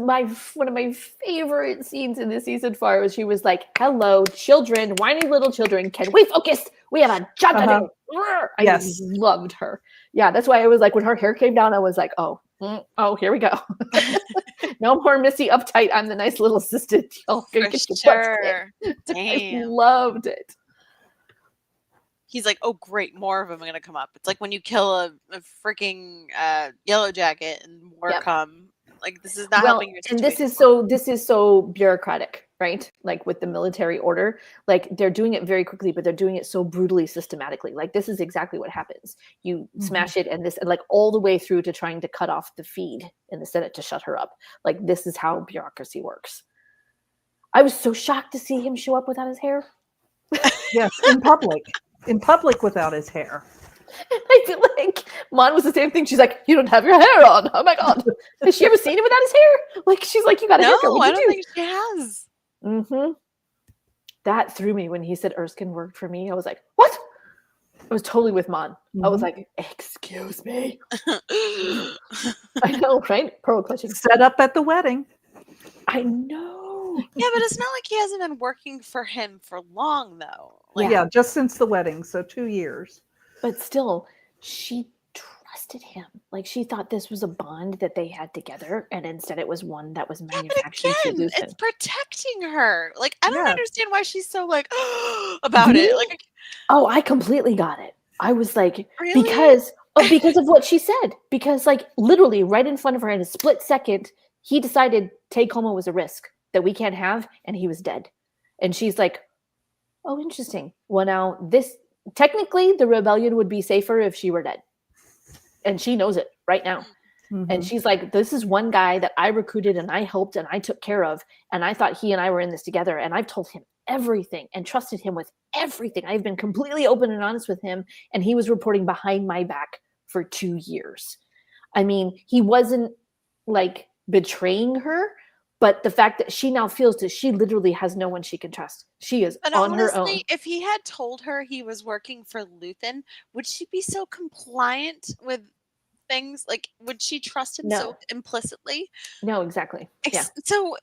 one of my favorite scenes in this season 4. Was she was like, "Hello, children, whiny little children, can we focus? We have a job to do." I loved her. Yeah, that's why I was like, when her hair came down, I was like, oh, here we go. No more Missy uptight. I'm the nice little assistant. Y'all can get your Damn. I loved it. He's like, oh, great, more of them are going to come up. It's like when you kill a freaking yellow jacket and more come. Like, this is not helping your situation. And this is so bureaucratic, right? Like with the military order, like they're doing it very quickly, but they're doing it so brutally systematically. Like this is exactly what happens. You smash it and like all the way through to trying to cut off the feed in the Senate to shut her up. Like this is how bureaucracy works. I was so shocked to see him show up without his hair. Yes, in public. In public without his hair. I feel like Mon was the same thing. She's like, you don't have your hair on. Oh my God. Has she ever seen him without his hair? Like, she's like, you got a haircut. No, I don't think she has. That threw me when he said Erskine worked for me. I was like, what? I was totally with Mon. I was like, excuse me. I know, right? Pearl clutching. Set up at the wedding. I know. Yeah, but it's not like he hasn't been working for him for long, though. Like, yeah, just since the wedding, so 2 years. But still, she trusted him. Like she thought this was a bond that they had together, and instead it was one that was manufactured through Again, Luthen. it's protecting her. Like, I don't Yeah. understand why she's so like about it. Really? Like, Oh, I completely got it. I was like, really? because of what she said. Because like literally right in front of her in a split second, he decided take Homa was a risk that we can't have, and he was dead. And she's like, oh, interesting. Well, now this technically the rebellion would be safer if she were dead. And she knows it right now. Mhm. And she's like, this is one guy that I recruited and I helped and I took care of. And I thought he and I were in this together. And I've told him everything and trusted him with everything. I've been completely open and honest with him. And he was reporting behind my back for 2 years. I mean, he wasn't like betraying her, but the fact that she now feels that she literally has no one she can trust. She is But on her own. honestly, if he had told her he was working for Luthen, would she be so compliant with things? Like, would she trust him so No. implicitly? No, exactly. Yeah. So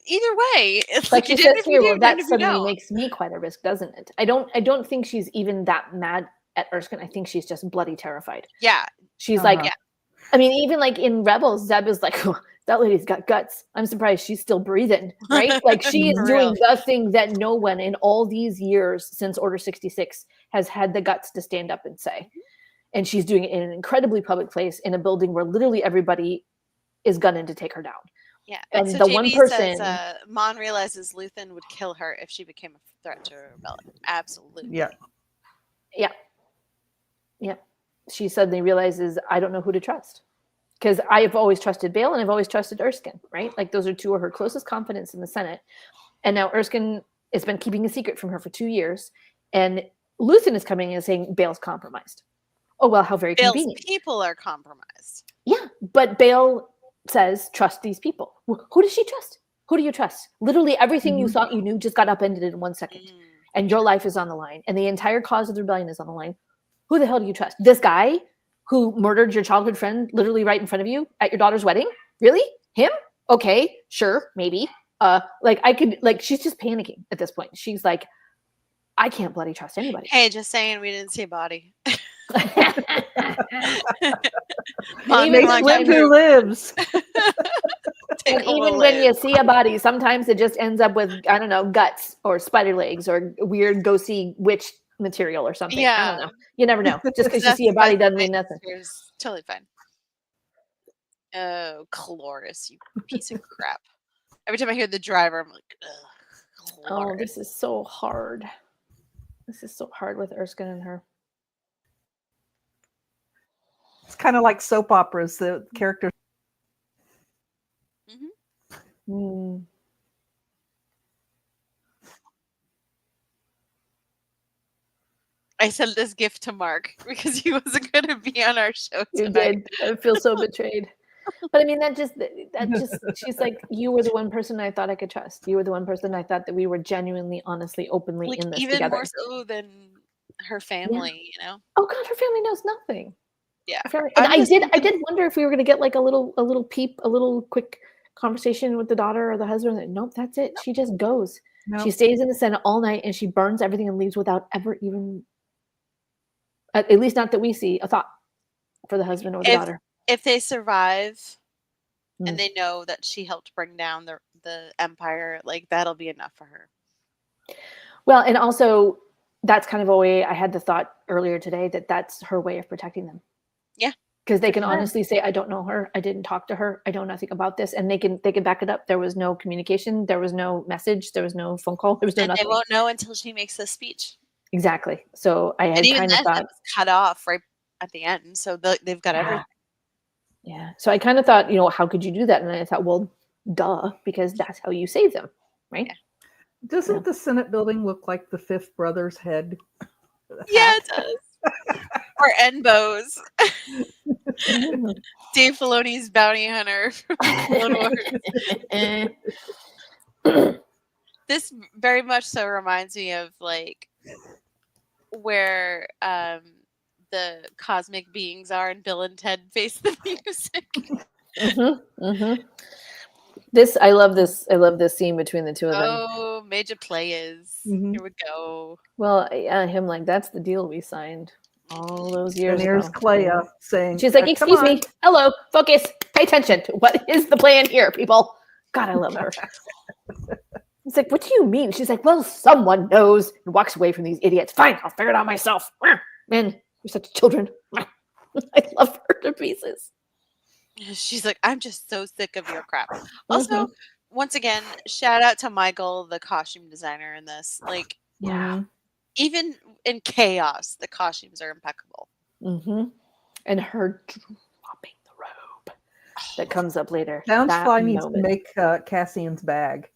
either way, it's Like like she you did says if you here, do, well, did that if you suddenly don't. makes me quite a risk, doesn't it? I don't think she's even that mad at Erskine. I think she's just bloody terrified. Yeah, She's Uh-huh. like, I mean, even like in Rebels, Zeb is like, oh, that lady's got guts. I'm surprised she's still breathing, right? Like she is For doing real. the thing that no one in all these years since Order 66 has had the guts to stand up and say. And she's doing it in an incredibly public place in a building where literally everybody is gunning to take her down. Yeah. And So the JB one person, says Mon realizes Luthen would kill her if she became a threat to her rebellion. Absolutely. Yeah. she suddenly realizes, I don't know who to trust. Because I've always trusted Bail and I've always trusted Erskine, right? Like those are two of her closest confidants in the Senate. And now Erskine has been keeping a secret from her for 2 years. And Luthen is coming and saying Bail's compromised. Oh, well, how very Bill's convenient. people are compromised. Yeah, but Bail says, trust these people. Who does she trust? Who do you trust? Literally everything you Mhm. thought you knew just got upended in 1 second. Mm. And your life is on the line. And the entire cause of the rebellion is on the line. Who the hell do you trust? This guy who murdered your childhood friend literally right in front of you at your daughter's wedding? Really? Him? Okay, sure, maybe. She's just panicking at this point. She's like, I can't bloody trust anybody. Hey, just saying, we didn't see a body. And Mon, even Mace like, Windu lives. take a even little when you in. see a body, sometimes it just ends up with, I don't know, guts or spider legs or weird ghosty witch material or something. I don't know. You never know. Just because you see a body doesn't mean nothing. It's totally fine. Oh, Cloris, you piece of crap. Every time I hear the driver, I'm like, ugh, Oh, Cloris. this is so hard. This is so hard with Erskine and her. It's kind of like soap operas. The characters. Mhm. I sent this gift to Mark because he wasn't going to be on our show You tonight. did. I feel so betrayed. But I mean, that just, she's like, you were the one person I thought I could trust. You were the one person I thought that we were genuinely, honestly, openly Like, in this even together. more so than her family, you know? Oh God, her family knows nothing. Yeah. Her family, and I'm I just did thinking- wonder if we were going to get like a little peep, a little quick conversation with the daughter or the husband. Nope, that's it. She just goes. No. She stays in the Senate all night and she burns everything and leaves without ever even, at least not that we see, a thought for the husband or the daughter. If they survive Mm. and they know that she helped bring down the empire, like, that'll be enough for her. Well, and also that's kind of a way I had the thought earlier today that that's her way of protecting them. Yeah. Because they can Sure. honestly say, I don't know her. I didn't talk to her. I know nothing about this. And they can back it up. There was no communication. There was no message. There was no phone call. There was no And nothing. they won't know until she makes the speech. Exactly. So I had And even kind of then, that thought, was cut off right at the end. So they've got everything. yeah. So I kind of thought, how could you do that? And I thought, well, duh, because that's how you save them, right? Yeah. Doesn't the Senate building look like the Fifth Brother's head? Yeah, it does. Or Enbo's. Dave Filoni's bounty hunter from Clone Wars. This very much so reminds me of like where the cosmic beings are in Bill and Ted Face the Music. This I love this scene between the two of them. Oh, major players. Mhm. Here we go. Well, yeah, him like, that's the deal we signed. All those years And here's ago. Clea Yeah. saying, She's like, "Come excuse on." me. Hello. Focus. Pay attention. What is the plan here, people? God, I love her. He's like, what do you mean? She's like, well, someone knows. And walks away from these idiots. Fine, I'll figure it out myself. Man, you're such children. I love her to pieces. She's like, I'm just so sick of your crap. Also, once again, shout out to Michael, the costume designer in this. Like, Yeah. even in chaos, the costumes are impeccable. And her dropping the robe that comes up later. Loungefly needs to make Cassian's bag.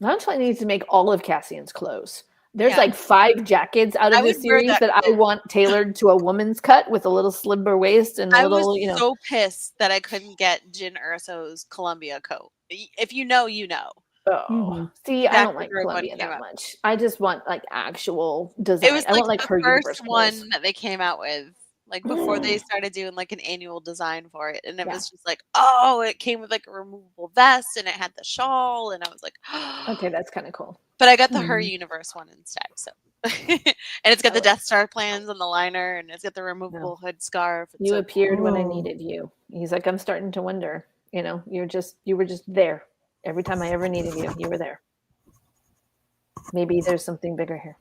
Loungefly needs to make all of Cassian's clothes. There's like 5 jackets out of this series that I want tailored to a woman's cut with a little slimmer waist and a little, I was so pissed that I couldn't get Jyn Erso's Columbia coat. If you know, you know. Oh, see, I don't like Columbia that much. I just want like actual design. It was I want like her first one clothes. that they came out with, like before they started doing like an annual design for it, and it was just like, oh, it came with like a removable vest and it had the shawl, and I was like, okay, that's kind of cool. But I got the Her Universe one instead, so and it's got the Death Star plans on the liner, and it's got the removable hood scarf. You appeared when I needed you. He's like, I'm starting to wonder. You know, you were just there. Every time I ever needed you, you were there. Maybe there's something bigger here.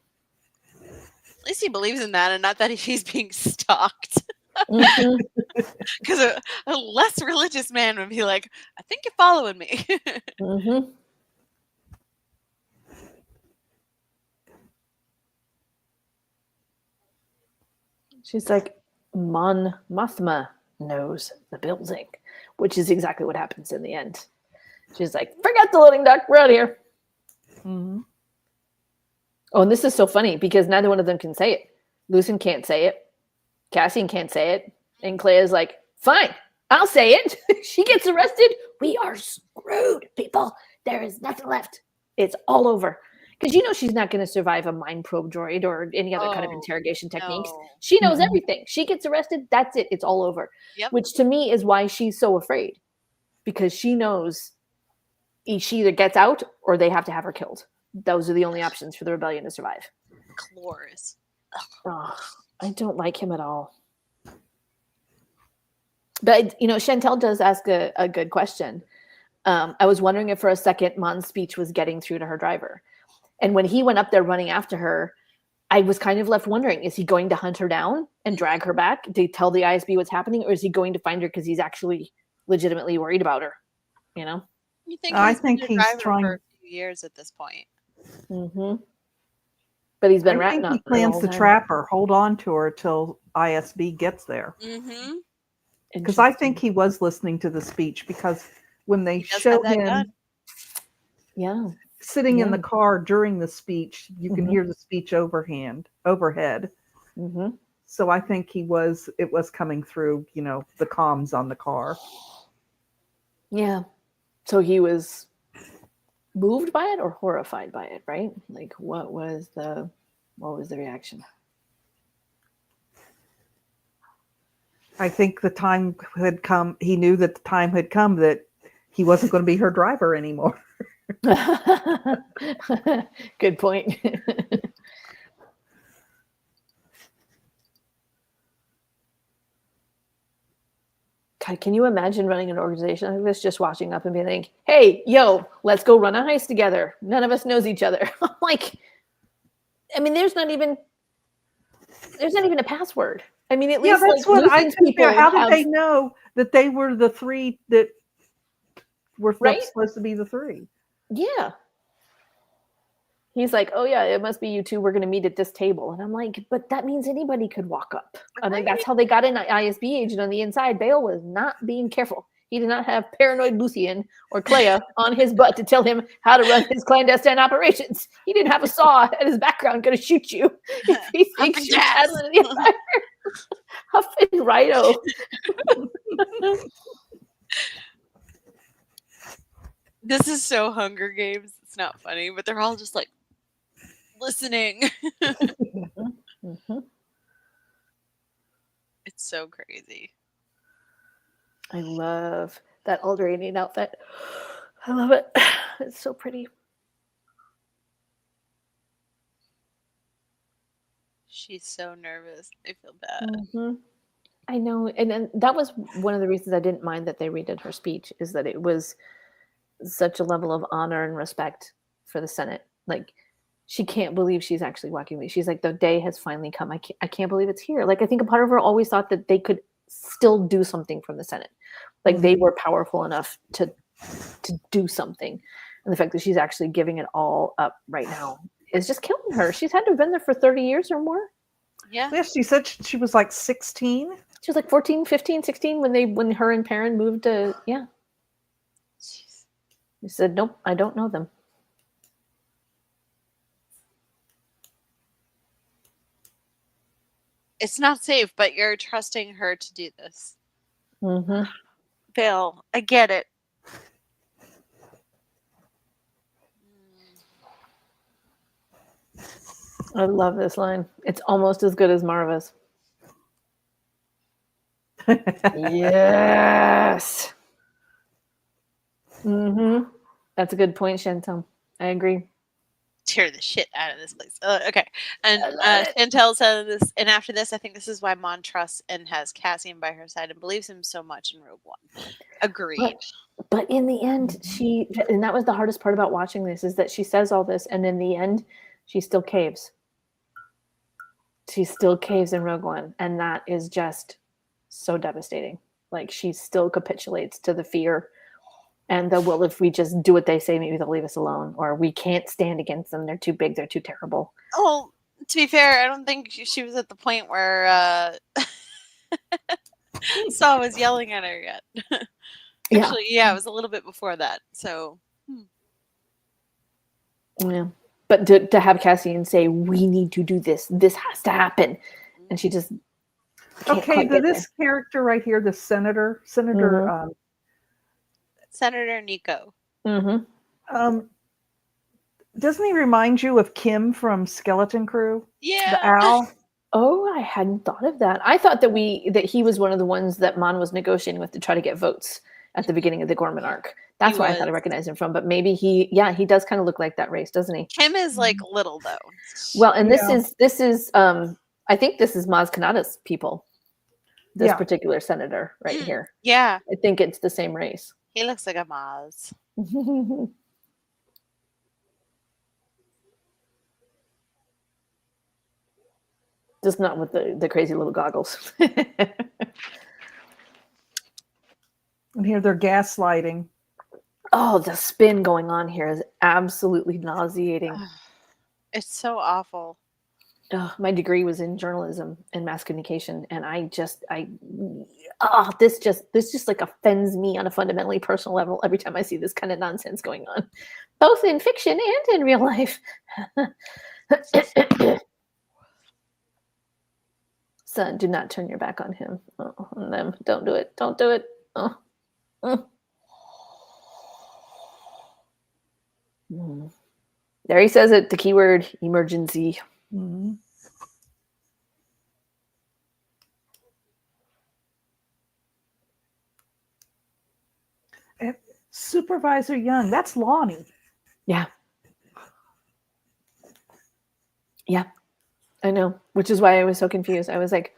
At least he believes in that and not that he's being stalked. Because a less religious man would be like, I think you're following me. She's like, Mon Mothma knows the building, which is exactly what happens in the end. She's like, forget the loading dock, we're out of here. Oh, and this is so funny because neither one of them can say it. Lucien can't say it. Cassian can't say it. And Clea's like, fine, I'll say it. She gets arrested. We are screwed, people. There is nothing left. It's all over. Because you know she's not going to survive a mind probe droid or any other kind of interrogation techniques. No. She knows everything. She gets arrested. That's it. It's all over. Yep. Which to me is why she's so afraid. Because she knows she either gets out or they have to have her killed. Those are the only options for the rebellion to survive. Cloris. Oh, I don't like him at all. But, you know, Chantel does ask a good question. I was wondering if for a second Mon's speech was getting through to her driver. And when he went up there running after her, I was kind of left wondering, is he going to hunt her down and drag her back to tell the ISB what's happening? Or is he going to find her because he's actually legitimately worried about her? You know? You think I think he's trying for a few years at this point. But he's been ratting up. He plans to trap her, hold on to her till ISB gets there. Because I think he was listening to the speech because when they showed him sitting in the car during the speech, you can hear the speech overhead. So I think it was coming through, you know, the comms on the car. Yeah. So he was moved by it or horrified by it, right? Like what was the reaction? I think the time had come. He knew that the time had come that he wasn't going to be her driver anymore. Good point. God, can you imagine running an organization like this, just watching up and being like, hey, yo, let's go run a heist together. None of us knows each other. I'm like, I mean, there's not even a password. I mean, at least that's like, what I think. How did they know that they were the three that were supposed to be the three? Yeah. He's like, oh yeah, it must be you two. We're going to meet at this table. And I'm like, but that means anybody could walk up. I'm like, that's how they got an ISB agent on the inside. Bale was not being careful. He did not have paranoid Lucien or Clea on his butt to tell him how to run his clandestine operations. He didn't have a saw at his background going to shoot you. If he thinks you're Adlin the Empire. Huffing Righto. This is so Hunger Games. It's not funny, but they're all just like listening. It's so crazy. I love that Alderaanian outfit. I love it. It's so pretty. She's so nervous. I feel bad. Mm-hmm. I know, and that was one of the reasons I didn't mind that they redid her speech, is that it was such a level of honor and respect for the Senate. Like, she can't believe she's actually walking away. She's like, the day has finally come. I can't believe it's here. Like, I think a part of her always thought that they could still do something from the Senate. Like, they were powerful enough to do something. And the fact that she's actually giving it all up right now is just killing her. She's had to have been there for 30 years or more. Yeah. Yeah, she said she was like 16. She was like 14, 15, 16 when her and Perrin moved to, yeah. Jeez. She said, nope, I don't know them. It's not safe, but you're trusting her to do this. Mm-hmm. Bill, I get it. I love this line. It's almost as good as Marva's. Yes. Mm-hmm. That's a good point, Chantel. I agree. Tear the shit out of this place. Okay. And I love it. Chantel said this, and after this, I think this is why Mon trusts and has Cassian by her side and believes him so much in Rogue One. Agreed. But in the end, and that was the hardest part about watching this, is that she says all this, and in the end, she still caves. She still caves in Rogue One, and that is just so devastating. Like, she still capitulates to the fear and the, well, if we just do what they say, maybe they'll leave us alone, or we can't stand against them. They're too big. They're too terrible. Oh, to be fair, I don't think she was at the point where Saw was yelling at her yet. Actually, yeah, it was a little bit before that. So, yeah. But to have Cassian say, we need to do this. This has to happen. And she just can't Okay, quite get this character right here, the Senator Senator Nico. Mm-hmm. Doesn't he remind you of Kim from Skeleton Crew? Yeah. The owl? Oh, I hadn't thought of that. I thought that he was one of the ones that Mon was negotiating with to try to get votes at the beginning of the Gorman arc. That's why I thought I recognized him from. But maybe he does kind of look like that race, doesn't he? Kim is like little though. Well, and this is I think this is Maz Kanata's people. This particular senator right here. Yeah. I think it's the same race. He looks like a Maz. Just not with the crazy little goggles. And here they're gaslighting. Oh, the spin going on here is absolutely nauseating. It's so awful. My degree was in journalism and mass communication, and this just like offends me on a fundamentally personal level every time I see this kind of nonsense going on, both in fiction and in real life. Son, do not turn your back on him. On them. Don't do it. Don't do it. Oh. There he says it, the keyword emergency. Mm-hmm. Supervisor Young, that's Lonnie. Yeah. Yeah. I know, which is why I was so confused. I was like,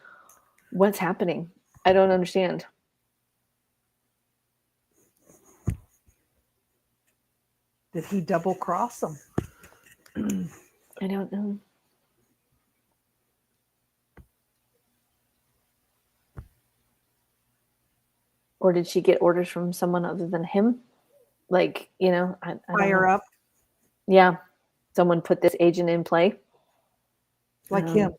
what's happening? I don't understand. Did he double cross them? I don't know. Or did she get orders from someone other than him? Like, I Higher up. Yeah. Someone put this agent in play. Like him.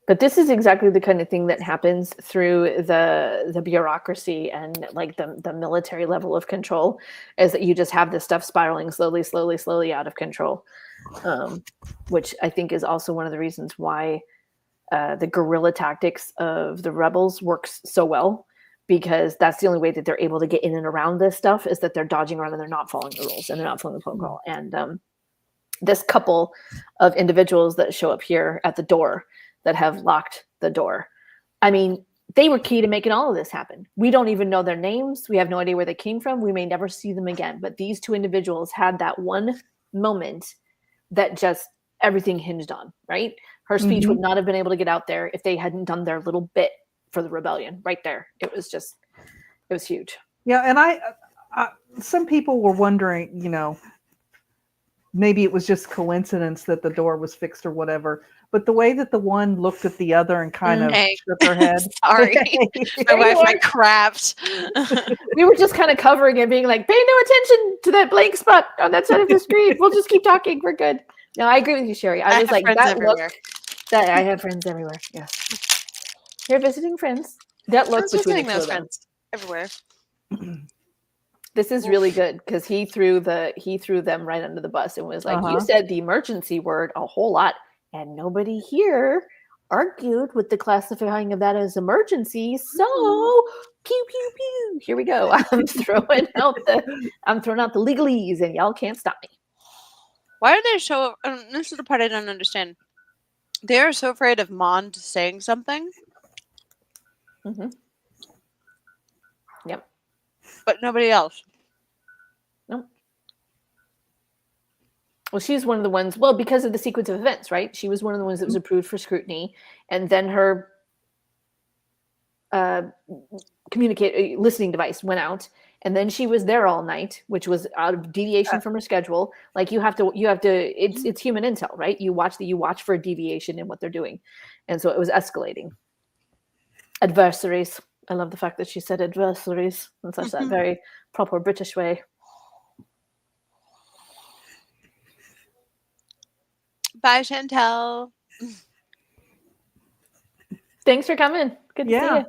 But this is exactly the kind of thing that happens through the bureaucracy and like the military level of control, is that you just have this stuff spiraling slowly out of control, which I think is also one of the reasons why the guerrilla tactics of the rebels works so well, because that's the only way that they're able to get in and around this stuff, is that they're dodging around and they're not following the rules and they're not following the protocol. And this couple of individuals that show up here at the door that have locked the door, I mean, they were key to making all of this happen. We don't even know their names. We have no idea where they came from. We may never see them again. But these two individuals had that one moment that just everything hinged on, right? Her speech would not have been able to get out there if they hadn't done their little bit for the rebellion right there. It was huge. Yeah, and I some people were wondering, maybe it was just coincidence that the door was fixed or whatever. But the way that the one looked at the other and kind of shook her head. Sorry. My Wi-Fi crapped. We were just kind of covering it, being like, pay no attention to that blank spot on that side of the screen. We'll just keep talking. We're good. No, I agree with you, Sherry. I was like, that look. That I have friends everywhere. Yes. You're visiting friends. That look between the two of them. Everywhere. This is really good because he threw them right under the bus and was like, you said the emergency word a whole lot, and nobody here argued with the classifying of that as emergency. So pew pew pew. Here we go. I'm throwing out the legalese, and y'all can't stop me. Why do they show? This is the part I don't understand. They are so afraid of Mond saying something. Yep. But nobody else. Nope. Well, she's one of the ones, because of the sequence of events, right? She was one of the ones that was approved for scrutiny. And then her listening device went out. And then she was there all night, which was out of deviation from her schedule. Like you have to, it's human intel, right? You watch for a deviation in what they're doing. And so it was escalating. Adversaries. I love the fact that she said adversaries in such that very proper British way. Bye, Chantel. Thanks for coming. Good to see you.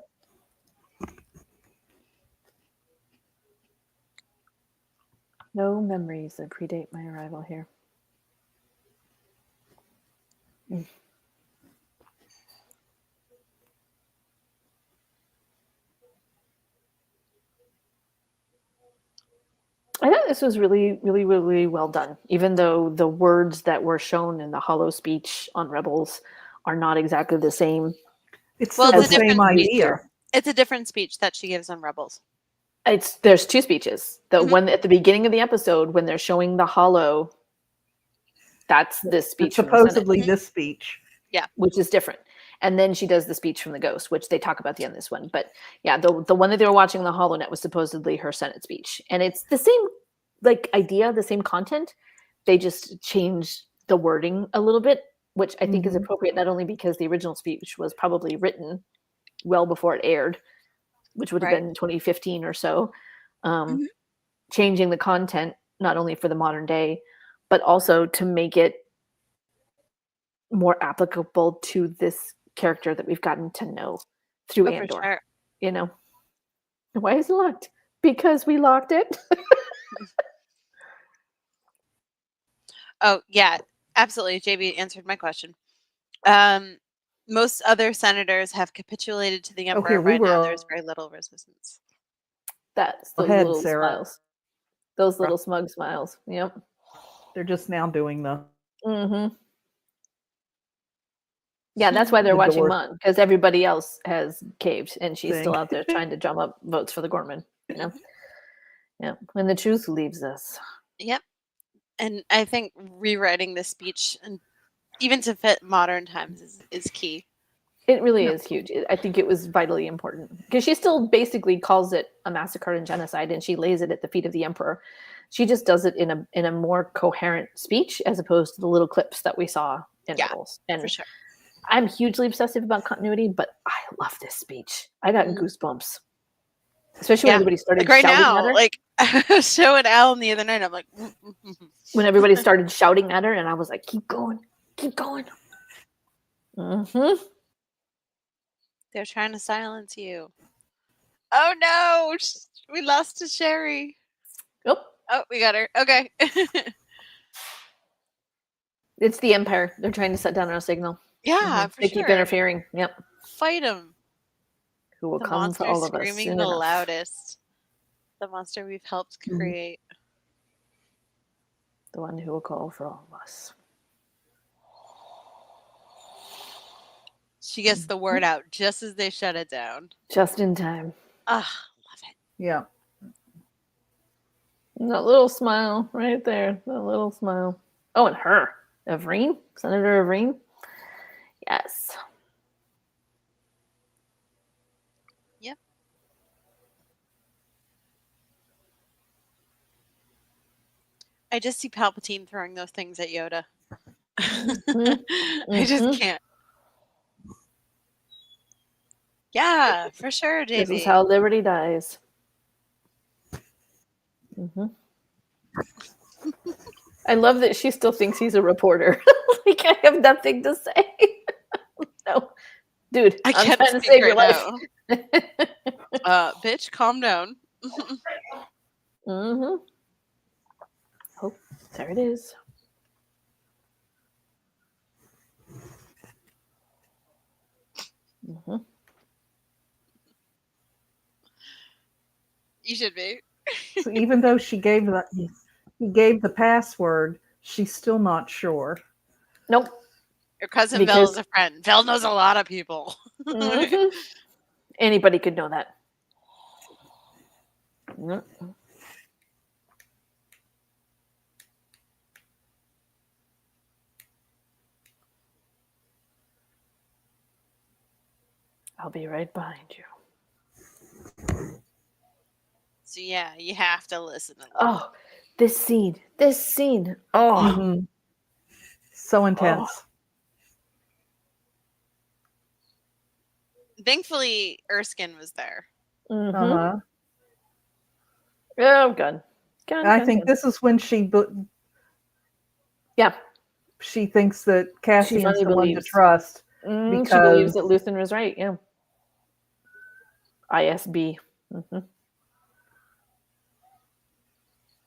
No memories that predate my arrival here. I thought this was really, really, really well done, even though the words that were shown in the hollow speech on Rebels are not exactly the same. It's the same idea. It's a different speech that she gives on Rebels. There's two speeches. The one at the beginning of the episode when they're showing the hollow, that's this speech. It's supposedly this speech. Yeah. Which is different. And then she does the speech from the ghost, which they talk about at the end of this one. But yeah, the one that they were watching on the HoloNet was supposedly her Senate speech. And it's the same idea, the same content. They just changed the wording a little bit, which I think is appropriate, not only because the original speech was probably written well before it aired, which would have been 2015 or so. Changing the content, not only for the modern day, but also to make it more applicable to this character that we've gotten to know through Andor. Sure. Why is it locked? Because we locked it. Oh yeah, absolutely. JB answered my question. Most other senators have capitulated to the Emperor. Right now, there's very little resistance. That's those little smiles. Those little smug smiles. Yep. They're just now doing the. Yeah, that's why they're watching Mon, because everybody else has caved, and she's still out there trying to drum up votes for the Gorman. Yeah, when the truth leaves us. Yep, and I think rewriting this speech, and even to fit modern times, is key. It really is huge. I think it was vitally important because she still basically calls it a massacre and genocide, and she lays it at the feet of the Emperor. She just does it in a more coherent speech as opposed to the little clips that we saw in Rebels. And for sure. I'm hugely obsessive about continuity, but I love this speech. I got goosebumps, especially when everybody started shouting at her. Like I was showing Alan the other night. I'm like, when everybody started shouting at her, and I was like, "Keep going, keep going." They're trying to silence you. Oh no, we lost to Sherry. Oh, we got her. Okay. It's the Empire. They're trying to shut down our signal. Yeah, they keep interfering. Yep. Fight them. Who will come for all of us? Screaming the loudest. The monster we've helped create. The one who will call for all of us. She gets the word out just as they shut it down. Just in time. Love it. Yeah. That little smile right there. That little smile. Oh, and her. Everine? Senator Everine? Yes. Yep. I just see Palpatine throwing those things at Yoda. I just can't. Yeah, for sure, JB. This is how liberty dies. I love that she still thinks he's a reporter. Like, I have nothing to say. No. Dude, I'm trying to save your life. Bitch, calm down. Oh, there it is. You should be. So even though he gave the password, she's still not sure. Nope. Your cousin Vel is a friend. Vel knows a lot of people. Anybody could know that. I'll be right behind you. So yeah, you have to listen to them. Oh, this scene. Oh. So intense. Oh. Thankfully, Erskine was there. Oh, good. I think this is when she thinks that Cassian's the one to trust. Because she believes that Luthen was right. Yeah. ISB.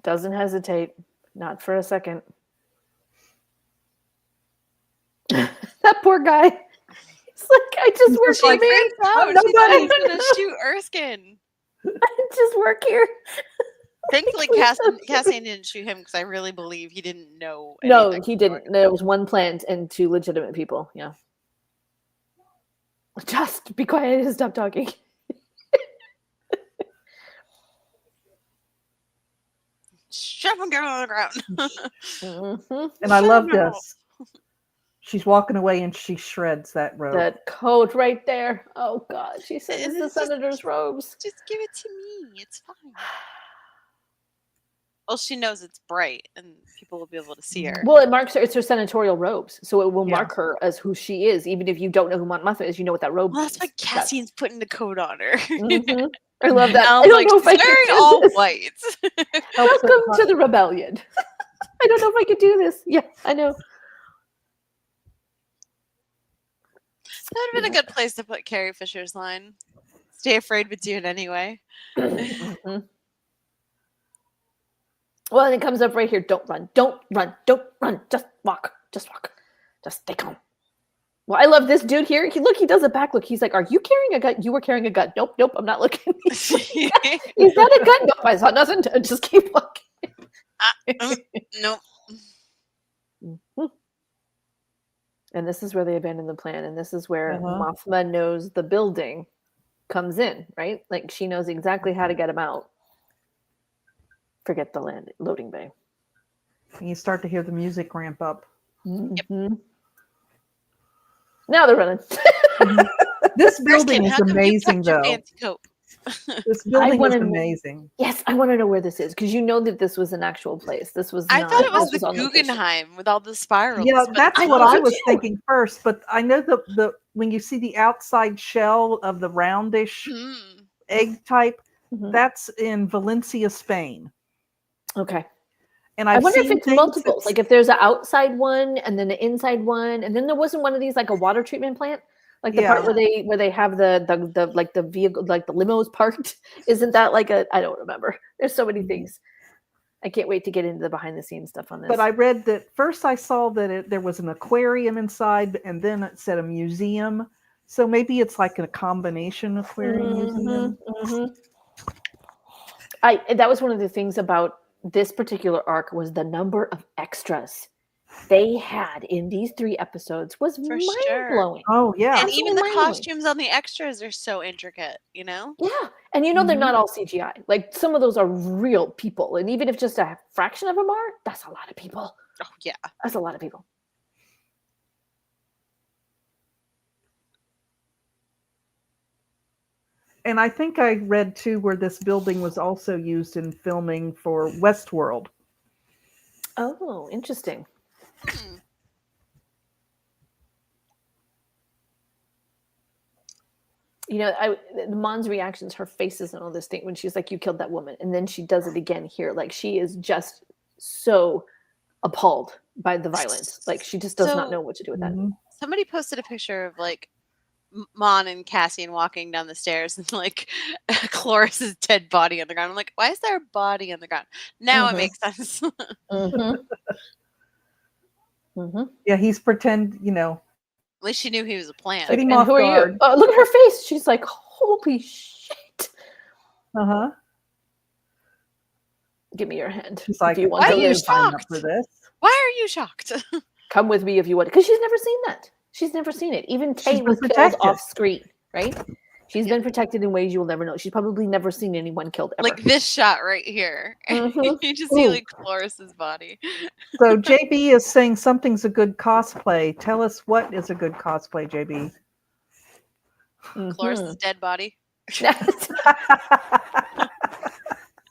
Doesn't hesitate. Not for a second. That poor guy. It's like, I just work here. Nobody's going to shoot Erskine. I just work here. Thankfully, Cassian didn't shoot him because I really believe he didn't know. No, he didn't. There was one plant and two legitimate people. Yeah. Just be quiet and stop talking. Shove him down on the ground. And I love this. She's walking away and she shreds that robe. That coat right there. Oh God, she said it's the senator's robes. Just give it to me. It's fine. Well, she knows it's bright and people will be able to see her. Well, it marks her. It's her senatorial robes, so it will mark her as who she is. Even if you don't know who Mon Mothma is, you know what that robe means. That's why Cassian's putting the coat on her. I love that. I don't know if I wearing all white. Welcome to the rebellion. I don't know if I could do this. Yeah, I know. That would have been a good place to put Carrie Fisher's line. Stay afraid, but do it anyway. Well, and it comes up right here. Don't run. Don't run. Don't run. Just walk. Just walk. Just stay calm. Well, I love this dude here. He does a back look. He's like, are you carrying a gun? You were carrying a gun. Nope, I'm not looking. Is that a gun? Nope, I saw nothing. Just keep walking. Nope. And this is where they abandon the plan. And this is where Mothma knows the building comes in, right? Like she knows exactly how to get him out. Forget the loading bay. And you start to hear the music ramp up. Yep. Now they're running. This building is amazing, though. This building is amazing. Yes, I want to know where this is because you know that this was an actual place. This was. I thought it was the Guggenheim with all the spirals. Yeah, that's what I was thinking first. But I know the when you see the outside shell of the roundish egg type, that's in Valencia, Spain. Okay. And I wonder if it's multiples, like if there's an outside one and then an inside one, and then there wasn't one of these like a water treatment plant, like the part where they have the like the vehicle, like the limos parked. Isn't that like I don't remember. There's so many things. I can't wait to get into the behind the scenes stuff on this. But I read that first I saw that there was an aquarium inside, and then it said a museum. So maybe it's like a combination aquarium museum. That was one of the things about this particular arc was the number of extras they had in these 3 episodes was mind-blowing. Oh, yeah. And even the costumes on the extras are so intricate, you know? Yeah. And you know they're not all CGI. Like some of those are real people. And even if just a fraction of them are, that's a lot of people. Oh, yeah. That's a lot of people. And I think I read too where this building was also used in filming for Westworld. Oh, interesting. Hmm. You know, Mon's reactions, her faces and all this thing when she's like, "You killed that woman," and then she does it again here. Like she is just so appalled by the violence. Like she just does not know what to do with that. Mhm. Somebody posted a picture of like Mon and Cassian walking down the stairs and like Cloris's dead body on the ground. I'm like, why is there a body on the ground? Now it Mhm. makes sense. Mm-hmm. Mm-hmm. Yeah, he's pretend, At least she knew he was a plant. Get him And off who are guard. you? Oh, look at her face. She's like, "Holy shit! Uh-huh. Give me your hand She's like, if you want Why to are you live. sign up shocked? for this. Why are you shocked? Come with me if you want." Because she's never seen that. She's never seen it. Even She's Tay been was killed protected. off screen, right? She's Yeah. been protected in ways you will never know. She's probably never seen anyone killed ever. Like this shot right here. Mhm. You just see Ooh. like Cloris's body. So JB is saying something's a good cosplay. Tell us what is a good cosplay, JB. Cloris's dead body. Mhm.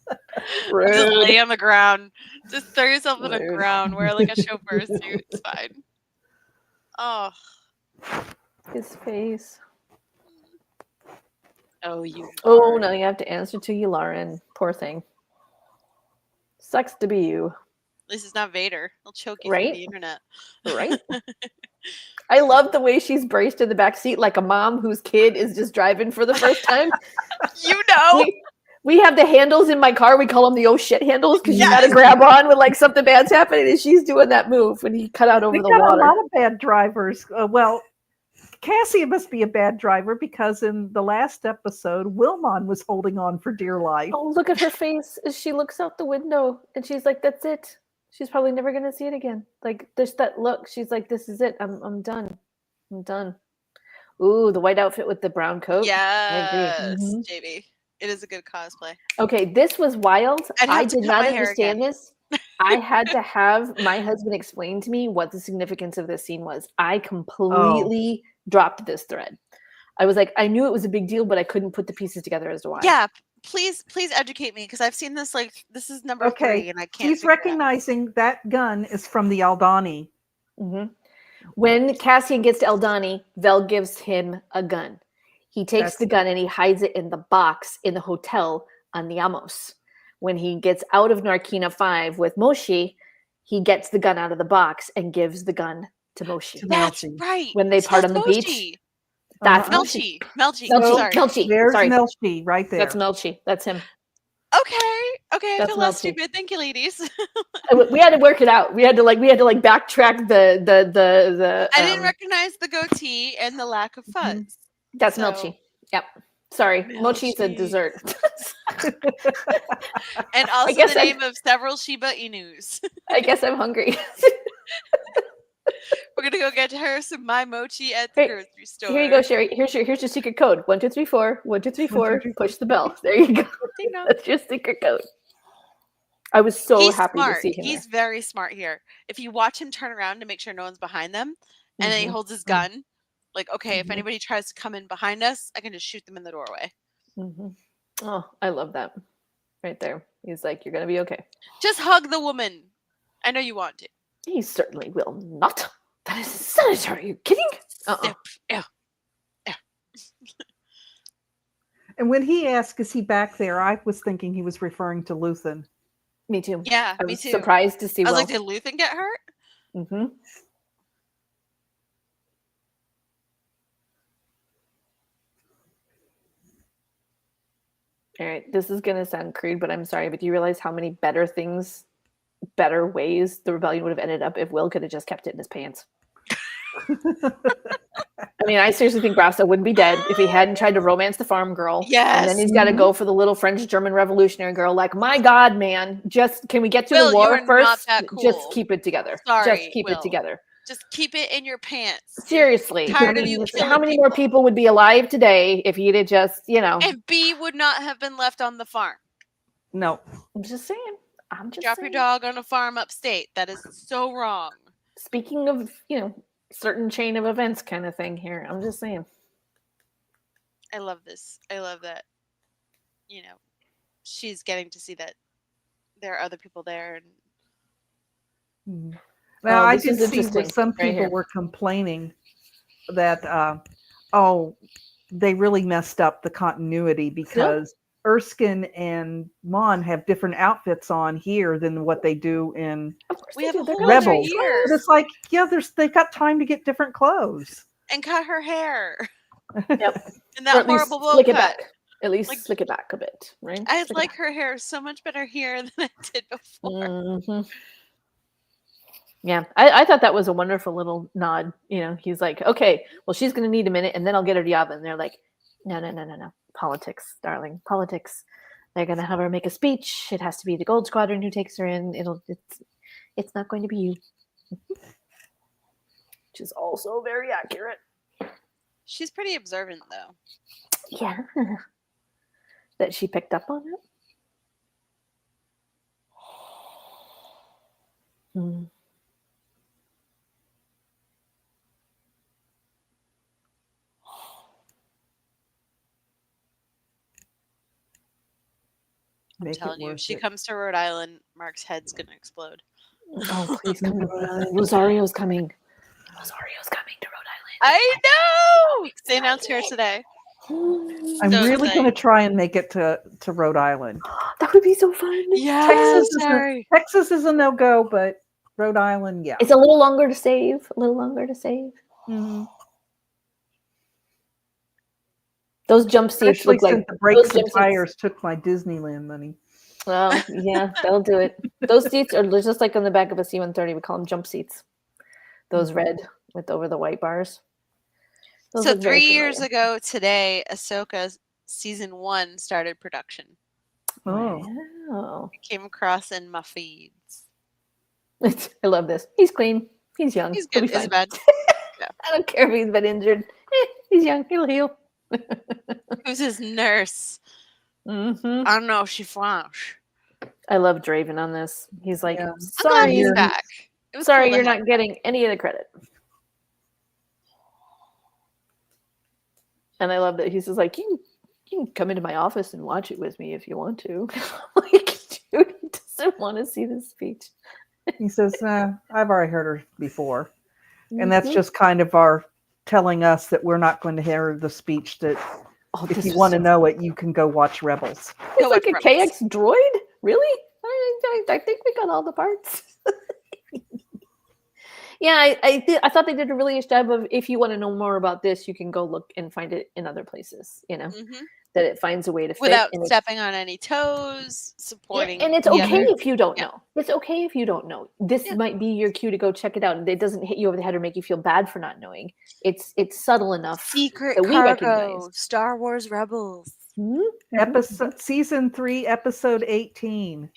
Just Rude. lay on the ground. Just throw yourself on the Rude. ground. Wear like a chauffeur suit. It's fine. Oh. His face. Oh, you. Oh, are. no, you have to answer to you, Lauren. Poor thing. Sucks to be you, At least it's not Vader. He'll choke you Right? through the internet. right? I love the way she's braced in the back seat like a mom whose kid is just driving for the first time. You know. We have the handles in my car. We call them the oh shit handles because you got to Yes. grab on when like something bad's happening, and she's doing that move when he cut out over We the got water. a lot of bad drivers. Well, Cassie must be a bad driver because in the last episode, Wilmon was holding on for dear life. Oh, look at her face as she looks out the window, and she's like, "That's it. She's probably never gonna see it again." Like there's that look. She's like, "This is it. I'm done. I'm done." Ooh, the white outfit with the brown coat. I agree. Yes, Mhm. JB. It is a good cosplay. Okay, this was wild. I'd have I to did cut not my hair understand again. this. I had to have my husband explain to me what the significance of this scene was. I completely dropped this thread. I was like, I knew it was a big deal, but I couldn't put the pieces together as to why. Yeah, please educate me because I've seen this like this is number Okay, 3 and I can't. he's figure it out. recognizing that gun is from the Aldani. hmm When Cassian gets to Eldani, Vel gives him a gun. He takes That's the gun and he hides it in the box in the hotel on the Amos. When he gets out of Narkina 5 with Moshi, he gets the gun out of the box and gives the gun to Moshi. To That's Melchi. right. When they So part that's on the beach, Mochi. that's Uh-huh. Melchi. Melchi. Melchi. Sorry. Melchi. There's Sorry. Melchi right there. That's Melchi. That's him. Okay. I That's feel less Melchi. stupid. Thank you, ladies. We had to work it out. We had to backtrack the I didn't recognize the goatee and the lack of fuzz. That's So- Melchi. Yep. Sorry. Mochi's a Melchi. dessert. And also guess the I- name of several Shiba Inus. I guess I'm hungry. We're gonna go get her some my mochi at the Hey, grocery store. Here you go, Sherry. Here's your secret code. 1234 1234. 1234. Push the bell. There you go. Ding dong. That's your secret code. I was so He's happy smart. to see him. He's very smart here. If you watch him turn around to make sure no one's behind them, and then he Mhm. holds his gun, like, okay, if Mhm. anybody tries to come in behind us, I can just shoot them in the doorway. Oh, I love that. Right there. He's like, you're gonna be okay. Just hug the woman. I know you want to. He certainly will not. That is senator. Are you kidding? Uh-uh. Yeah. And when he asked, is he back there? I was thinking he was referring to Luthen. Me too. Yeah, I me was too. surprised to see I was Will. like, did Luthen get hurt? Mm-hmm. All right, this is gonna sound crude, but I'm sorry. But do you realize how many better things, better ways the rebellion would have ended up if Will could have just kept it in his pants? I mean, I seriously think Brasso wouldn't be dead if he hadn't tried to romance the farm girl. And then Yes. he's got to go for the little French German revolutionary girl. Like, my God, man, just can we get to Will, the you war are not first? that cool. Just keep it together. Sorry, just keep Will. it together. Just keep it in your pants. Seriously. Tired I of mean, you how killing many more people would be alive today if he'd have just, And B would not have been left on the farm. No. I'm just saying. I'm just Drop saying. your dog on a farm upstate. That is so wrong. Speaking of, certain chain of events kind of thing here, I'm just saying. I love this. I love that, you know, she's getting to see that there are other people there. And Now, I this did is see where interesting some right people here. were complaining that, they really messed up the continuity because Erskine and Mon have different outfits on here than what they do in Of course we they have do. a They're whole gonna other Rebels. year. But it's like, yeah, they've got time to get different clothes. And cut her hair. Yep. And Or that at least horrible bow slick it cut. back. At least Like, slick it back a bit, right? I Slick it like back. her hair so much better here than I did before. Mhm. Yeah, I thought that was a wonderful little nod. You know, he's like, okay, well, she's going to need a minute, and then I'll get her Yava. And they're like, no. Politics, darling, politics. They're going to have her make a speech. It has to be the Gold Squadron who takes her in. It's not going to be you. Which is also very accurate. She's pretty observant, though. Yeah. That she picked up on it. Hmm. I'm telling you, if she comes to Rhode Island, Mark's head's gonna explode. Oh, please come to Rhode Island. Rosario's coming. Rosario's coming to Rhode I know! They announced her today. Island. I'm So really exciting. going to try and make it to Rhode Island. That would be so fun. Yeah, Texas is a no-go, but Rhode Island, yeah. It's a little longer to save. A little longer to save. Mhm. Those jump seats Especially look like since the brakes those and jump tires took my Disneyland money. Well, yeah, they'll do it. Those seats are just like on the back of a C-130. We call them jump seats. Those red with over the white bars. Those So look very 3 years familiar. ago today, Ahsoka season 1 started production. Oh, Wow. It came across in my feeds. I love this. He's clean. He's young. He's He'll good. be fine. Isabel. I don't care if he's been injured. He's young. He'll heal. Who's his nurse? Mm-hmm. I don't know. She French. I love Draven on this. He's like, yeah. I'm glad sorry, he's you're, back. It was sorry, cool to you're have not getting any of the credit. And I love that he's just like, you can come into my office and watch it with me if you want to. Like, dude, he doesn't want to see this speech. He says, I've already heard her before. And that's Mhm. just kind of our telling us that we're not going to hear the speech that if this you was want to so- know it, you can go watch Rebels. It's Go like a watch Rebels. KX droid? Really? I think we got all the parts. Yeah, I thought they did a really nice job of, if you want to know more about this, you can go look and find it in other places, you know, Mhm. that it finds a way to fit. Without and stepping on any toes, supporting. and it's the okay other- if you don't Yeah. know. It's okay if you don't know. This Yeah. might be your cue to go check it out. And it doesn't hit you over the head or make you feel bad for not knowing. It's subtle enough. Secret that we Cargo, recognize. Star Wars Rebels. Season 3, episode 18.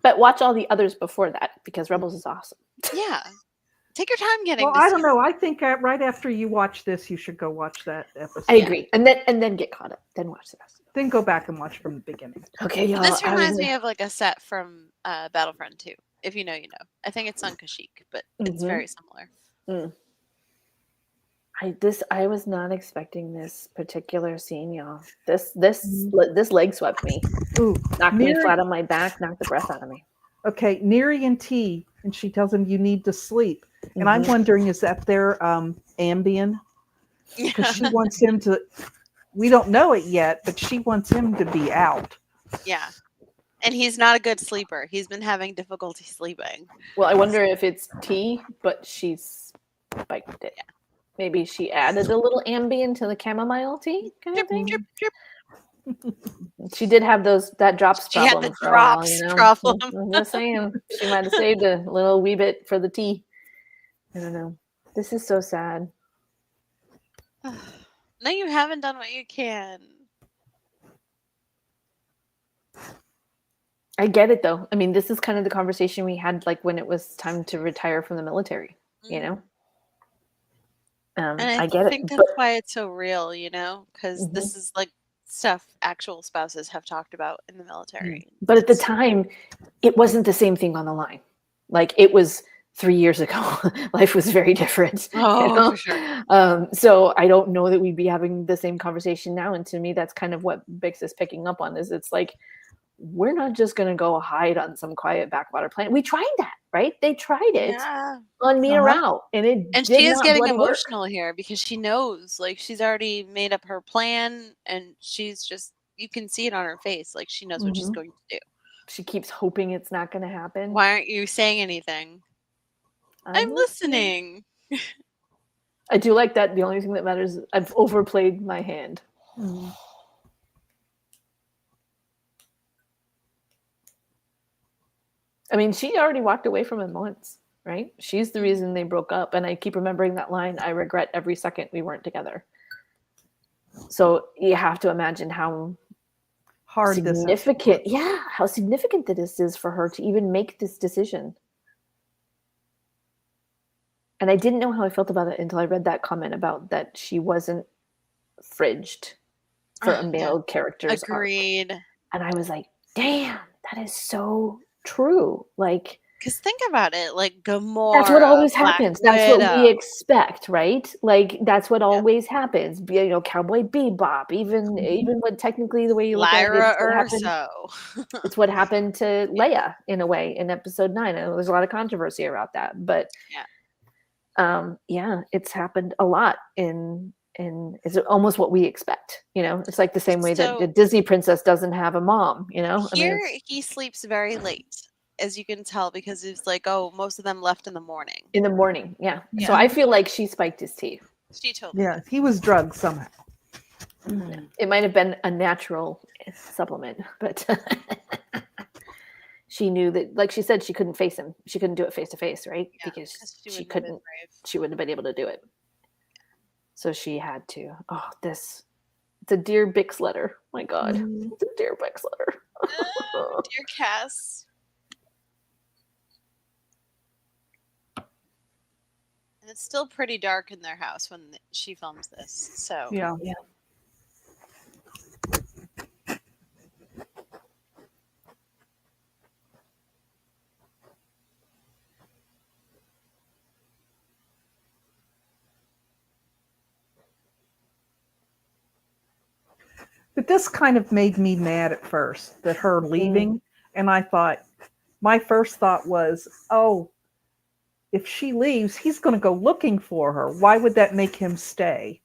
But watch all the others before that, because Rebels is awesome. Yeah. Take your time getting Well, to I see don't it. know. I think right after you watch this, you should go watch that episode. I agree. And then get caught up. Then watch the rest. Then go back and watch from the beginning. Okay, y'all. This reminds me of like a set from Battlefront 2. If you know, you know. I think it's on Kashyyyk, but it's Mhm. very similar. I was not expecting this particular scene, y'all. This leg swept me. Ooh, Knocked me Neri- flat on my back, knocked the breath out of me. Okay, Neri and T, and she tells him you need to sleep. And I'm wondering, is that their Ambien? Because she wants him to, we don't know it yet, but she wants him to be out. Yeah. And he's not a good sleeper. He's been having difficulty sleeping. Well, I wonder if it's tea, but she's spiked it. Yeah. Maybe she added a little Ambien to the chamomile tea kind of Drip, thing. drip, drip. She did have that drops She had problem. the for a while, drops you know? problem. I'm just saying, she might have saved a little wee bit for the tea. I don't know. This is so sad. No, you haven't done what you can. I get it though. I mean, this is kind of the conversation we had like when it was time to retire from the military, you know? And I I get think it. that's But why it's so real, you know? Because this is like stuff actual spouses have talked about in the military. at the time, it wasn't the same thing on the line. Like it was 3 years ago, life was very different. Oh, for sure. So I don't know that we'd be having the same conversation now. And to me, that's kind of what Bix is picking up on. Is it's like, we're not just going to go hide on some quiet backwater planet. We tried that, right? They tried it Yeah. on Mina Uh-huh. Rao, and it And did she is not getting bloody work. emotional here because she knows, like, she's already made up her plan, and she's just, you can see it on her face, like, she knows what she's Mhm. going to do. She keeps hoping it's not going to happen. Why aren't you saying anything? I'm listening. I do like that. The only thing that matters is I've overplayed my hand. Mhm. I mean, she already walked away from him once, right? She's the reason they broke up. And I keep remembering that line, I regret every second we weren't together. So you have to imagine how Hard this is. significant, how significant this is for her to even make this decision. And I didn't know how I felt about it until I read that comment about that she wasn't fridged for a male character's arc. Agreed. And I was like, damn, that is so true. Like, because think about it, like Gamora. That's what always Black happens. That's what we Widow. expect, right? Like that's what always happens. You know, Cowboy Bebop, even what technically the way you look Lyra at it, Urso. it's what happened to Leia in a way in episode 9. And there's a lot of controversy about that, but it's happened a lot in it's almost what we expect. You know, it's like the same way that a Disney princess doesn't have a mom. You know, Here he sleeps very late, as you can tell, because it's like, oh, most of them left in the morning. In the morning, yeah. So I feel like she spiked his teeth. She totally. Yeah, he was drugged somehow. It might have been a natural supplement, but she knew that, like she said, she couldn't face him. She couldn't do it face to face, right? Yeah, because she wouldn't have been couldn't. brave. She wouldn't have been able to do it. So she had to. Oh, it's a Dear Bix letter. My God, it's a Dear Bix letter. Dear Cass. And it's still pretty dark in their house when she films this. So Yeah. But this kind of made me mad at first, that her leaving. And I thought, my first thought was, oh, if she leaves, he's going to go looking for her. Why would that make him stay?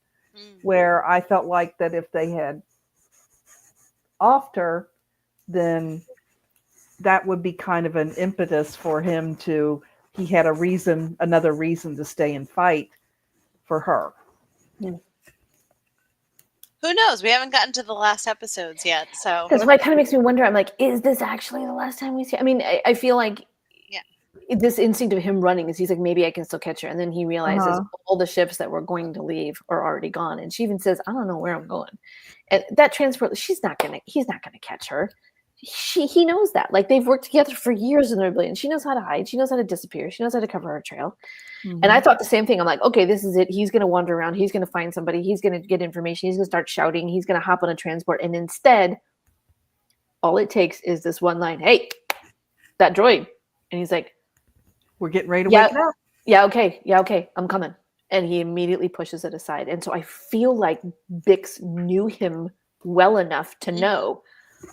Where I felt like that if they had offed her, then that would be kind of an impetus for him to, he had another reason to stay and fight for her. Who knows? We haven't gotten to the last episodes yet. So that's why it kind of makes me wonder. I'm like, is this actually the last time we see? I mean, I feel like this instinct of him running is he's like, maybe I can still catch her. And then he realizes all the ships that were going to leave are already gone. And she even says, I don't know where I'm going. And that transport, he's not gonna catch her. He knows that. Like they've worked together for years in the rebellion. She knows how to hide. She knows how to disappear. She knows how to cover her trail. And I thought the same thing. I'm like, okay, this is it. He's going to wander around. He's going to find somebody. He's going to get information. He's going to start shouting. He's going to hop on a transport. And instead, all it takes is this one line, hey, that droid. And he's like, we're getting ready to wake up. Yeah, okay. I'm coming. And he immediately pushes it aside. And so I feel like Bix knew him well enough to know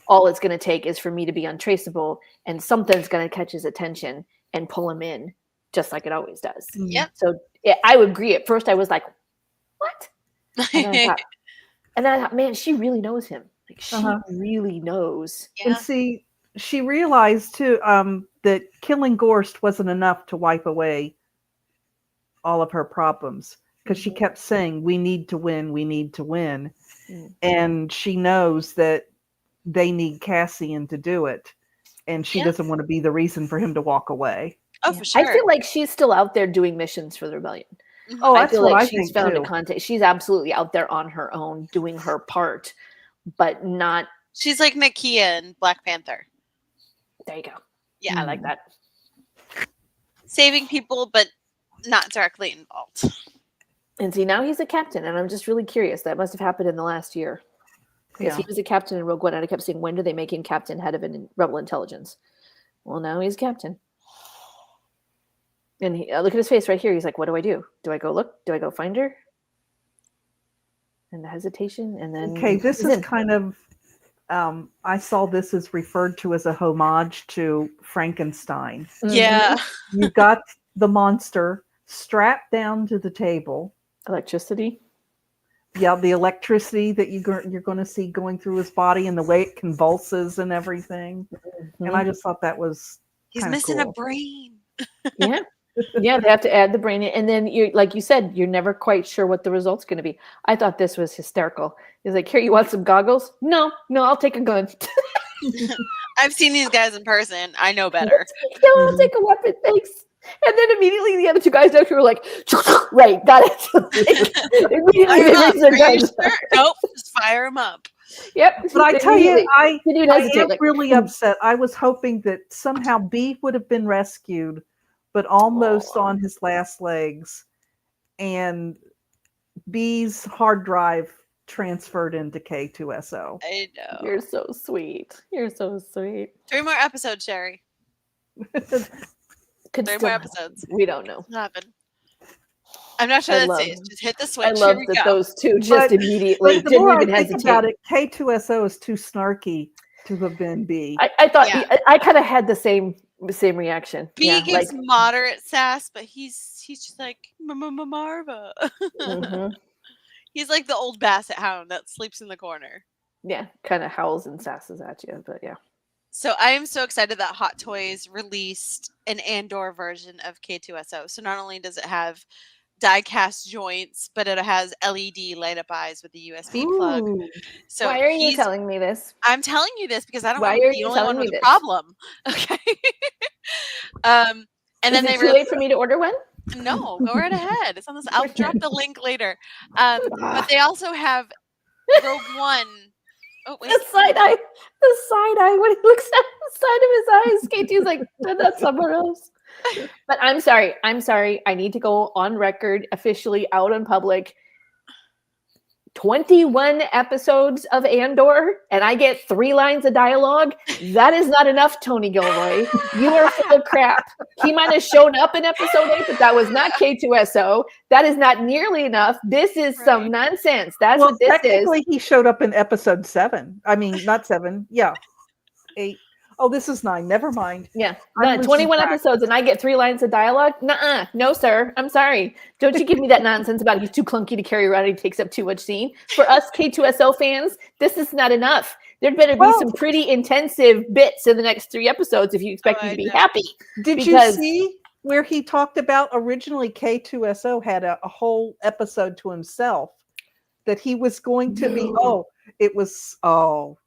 all it's going to take is for me to be untraceable and something's going to catch his attention and pull him in just like it always does. Yep. So I would agree. At first I was like, what? And then I thought, man, she really knows him. Like she really knows. Yeah. And see, she realized too that killing Gorst wasn't enough to wipe away all of her problems, because she kept saying, we need to win. And she knows that they need Cassian to do it. And she doesn't want to be the reason for him to walk away. Oh, for sure. I feel like she's still out there doing missions for the rebellion. Oh, I feel like she's found a contact. She's absolutely out there on her own doing her part, but not. She's like Nakia in Black Panther. There you go. Yeah, I like that. Saving people, but not directly involved. And see, now he's a captain, and I'm just really curious. That must have happened in the last year. Because he was a captain in Rogue One, and I kept saying, when do they make him captain, head of Rebel Intelligence? Well, now he's captain. And look at his face right here. He's like, what do I do? Do I go look? Do I go find her? And the hesitation. And then Okay, this is kind of, I saw this as referred to as a homage to Frankenstein. Yeah. You got the monster strapped down to the table. Electricity. Yeah, the electricity that you're going to see going through his body and the way it convulses and everything. And I just thought that was He's missing a brain. Yeah. Yeah, they have to add the brain in. And then you, like you said, you're never quite sure what the result's going to be. I thought this was hysterical. He's like, here, you want some goggles? No, I'll take a gun. I've seen these guys in person. I know better. No, I'll take a weapon, thanks. And then immediately the other two guys next to were like, right, got it. Immediately they raised their guns. Nope, just fire them up. Yep. But I tell you, I am like, really upset. I was hoping that somehow B would have been rescued, but almost on his last legs. And B's hard drive transferred into K2SO. I know. You're so sweet. You're so sweet. 3 more episodes, Sherry. 3 more episodes. We don't know. Happen. I'm not sure that's it. Just hit the switch. I love that those two just immediately the more didn't even think hesitate. About it, K2SO is too snarky to have been B. I thought I kind of had the same reaction. B gives moderate sass, but he's just like Marva. He's like the old basset hound that sleeps in the corner. Yeah, kind of howls and sasses at you, but yeah. So I am so excited that Hot Toys released an Andor version of K2SO. So not only does it have die-cast joints, but it has LED light-up eyes with the USB plug. So why are you telling me this? I'm telling you this because I don't want to be the only one with a problem. Okay. And then Is it too late for me to order one? No, go right ahead. It's on this. I'll drop the link later. But they also have Rogue One. Oh, wait. The side eye when he looks at the side of his eyes. Katie's like, that's somewhere else. But I'm sorry. I need to go on record, officially out in public. 21 episodes of Andor, and I get 3 lines of dialogue. That is not enough, Tony Gilroy. You are full of crap. He might have shown up in episode 8, but that was not K2SO. That is not nearly enough. This is some nonsense. That's what this is. Technically, he showed up in episode 7. I mean, not 7. Yeah. 8. Oh, this is 9. Never mind. Yeah. 21 episodes and I get 3 lines of dialogue? Nuh-uh. No, sir. I'm sorry. Don't you give me that nonsense about he's too clunky to carry around and he takes up too much scene. For us K2SO fans, this is not enough. There'd better be some pretty intensive bits in the next 3 episodes if you expect me to be happy. Did you see where he talked about originally K2SO had a whole episode to himself that he was going to be,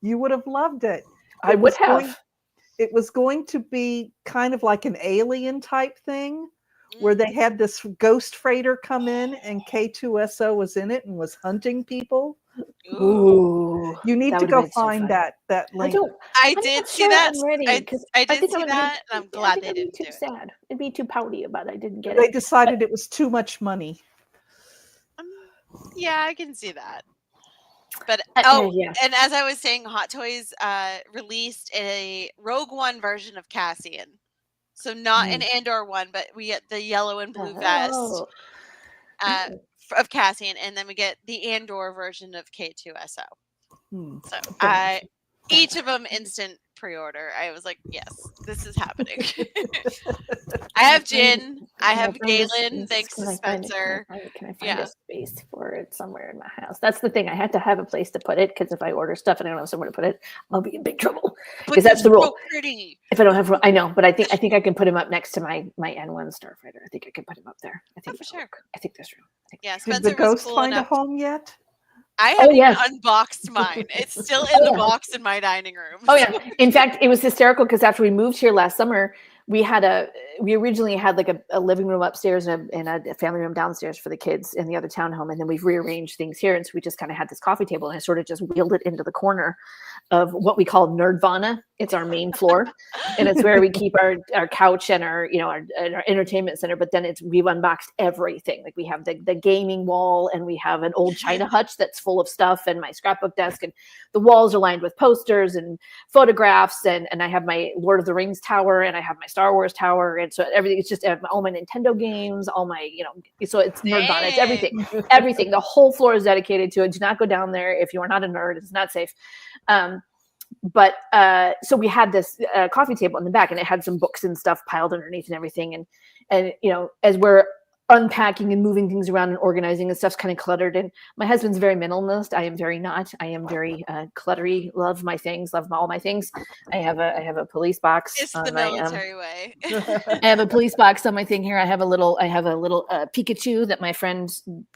you would have loved it. I would have. It was going to be kind of like an alien type thing where they had this ghost freighter come in and K2SO was in it and was hunting people. Ooh, you need to go find that link. I did see that. I did see that, and I'm glad they didn't do it. Sad. It'd be too pouty about it. I didn't get it. They decided decided it was too much money. Yeah, I can see that. But and as I was saying, Hot Toys released a Rogue One version of Cassian. So not an Andor one, but we get the yellow and blue vest of Cassian, and then we get the Andor version of K2SO. So each of them instant pre-order. I was like, yes, this is happening. I have Jin. I have Galen. Thanks to Spencer. Can I find a space for it somewhere in my house? That's the thing. I had to have a place to put it because if I order stuff and I don't have somewhere to put it, I'll be in big trouble. Because that's the rule. So pretty. If I don't have, I know, but I think I can put him up next to my N1 Starfighter. I think I can put him up there. I think for sure. I think that's real. Yeah, Spencer. Did the ghost find a home yet? I haven't unboxed mine. It's still in the box in my dining room. Oh yeah. In fact, it was hysterical because after we moved here last summer, we originally had like a living room upstairs and a family room downstairs for the kids in the other townhome. And then we've rearranged things here. And so we just kind of had this coffee table and I sort of just wheeled it into the corner of what we call Nerdvana. It's our main floor. And it's where we keep our couch and our entertainment center. But then we've unboxed everything. Like we have the gaming wall and we have an old China hutch that's full of stuff and my scrapbook desk. And the walls are lined with posters and photographs. And I have my Lord of the Rings tower and I have my Star Star Wars tower, and so everything. It's just all my Nintendo games, all my so it's Nerdvana, it's everything, everything. The whole floor is dedicated to it. Do not go down there if you are not a nerd. It's not safe. But so we had this coffee table in the back, and it had some books and stuff piled underneath and everything, and as we're unpacking and moving things around and organizing, and stuff's kind of cluttered. And my husband's very minimalist. I am very not. I am very cluttery. Love my things. Love all my things. I have a police box. It's the military way. I have a police box on my thing here. I have a little Pikachu that my friend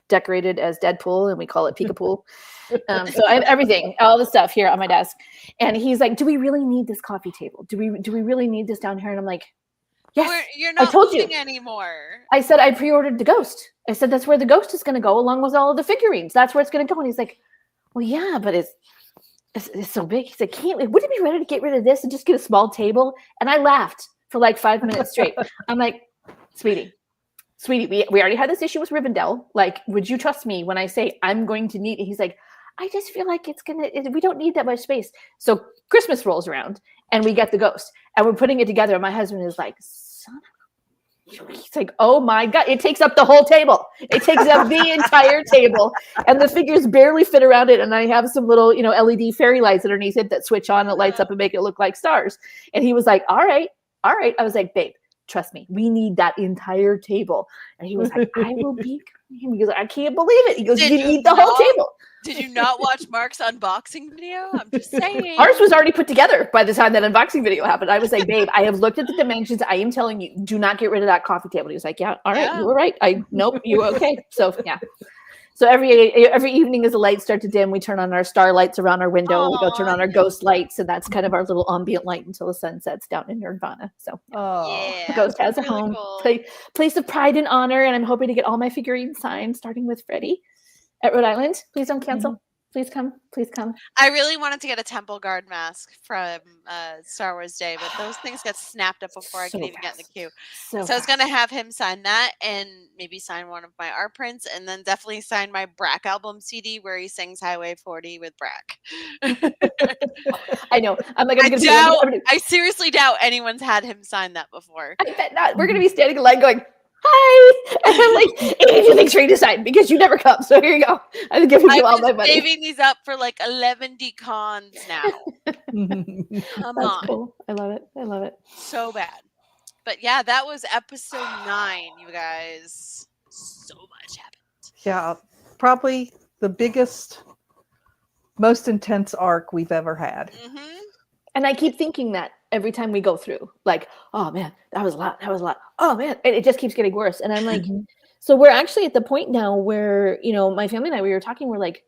decorated as Deadpool, and we call it Pikapool. So I have everything, all the stuff here on my desk. And he's like, "Do we really need this coffee table? Do we really need this down here?" And I'm like, "Yes, you're not moving anymore." I said I pre-ordered the Ghost. I said that's where the Ghost is going to go, along with all of the figurines. That's where it's going to go. And he's like, "Well, yeah, but it's so big." He's like, "Would it be better to get rid of this and just get a small table?" And I laughed for like 5 minutes straight. I'm like, "Sweetie, we already had this issue with Rivendell. Like, would you trust me when I say I'm going to need it?" He's like, "I just feel like we don't need that much space." So Christmas rolls around and we get the Ghost and we're putting it together. And my husband is like, "Son of," he's like, "Oh my God, it takes up the whole table. It takes up the entire table." And the figures barely fit around it. And I have some little, LED fairy lights underneath it that switch on, it lights up and make it look like stars. And he was like, all right. I was like, "Babe, trust me, we need that entire table." And he was like, "I will be," he goes, "I can't believe it." He goes, "You need the whole table." Did you not watch Mark's unboxing video? I'm just saying. Ours was already put together by the time that unboxing video happened. I was like, "Babe, I have looked at the dimensions. I am telling you, do not get rid of that coffee table." He was like, "Yeah, all right, you were right. Nope, you were okay." So yeah. So every evening as the lights start to dim, we turn on our star lights around our window. We go turn on our Ghost lights, and that's kind of our little ambient light until the sun sets down in Nerdvana. So yeah, Ghost has a home, cool. Place of pride and honor, and I'm hoping to get all my figurines signed, starting with Freddie at Rhode Island. Please don't cancel. Mm-hmm. Please come. I really wanted to get a Temple Guard mask from Star Wars Day, but those things get snapped up before I could even get in the queue. So I was going to have him sign that and maybe sign one of my art prints, and then definitely sign my Brack album CD where he sings Highway 40 with Brack. I know. I seriously doubt anyone's had him sign that before. I bet not. We're going to be standing in line going, "Hi," and I'm like, "Anything things for you to sign because you never come. So here you go. I'm giving you all my money." I'm saving these up for like 11 decons now. Come on. Cool. I love it. So bad. But yeah, that was episode 9, you guys. So much happened. Yeah, probably the biggest, most intense arc we've ever had. Mm-hmm. And I keep thinking that every time we go through, like, "Oh man, that was a lot. Oh man," and it just keeps getting worse. And I'm like, so we're actually at the point now where, my family and I, we were talking, we're like,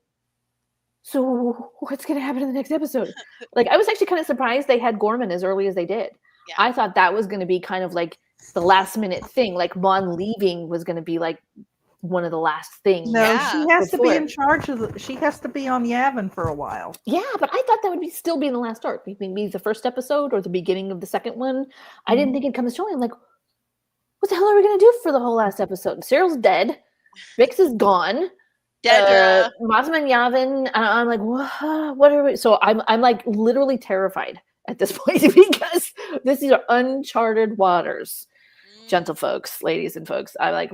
so what's going to happen in the next episode? Like, I was actually kind of surprised they had Gorman as early as they did. Yeah. I thought that was going to be kind of like the last minute thing. Like Mon leaving was going to be like one of the last things. No, she has to be in charge of she has to be on Yavin for a while. Yeah, but I thought that would still be in the last arc. Maybe the first episode or the beginning of the second one. I didn't think it'd come as strongly. I'm like, what the hell are we gonna do for the whole last episode? Cyril's dead. Vix is gone. Mazma and Yavin. I'm like, what are we? So I'm like literally terrified at this point because these are uncharted waters. Gentle folks, ladies and folks. I like.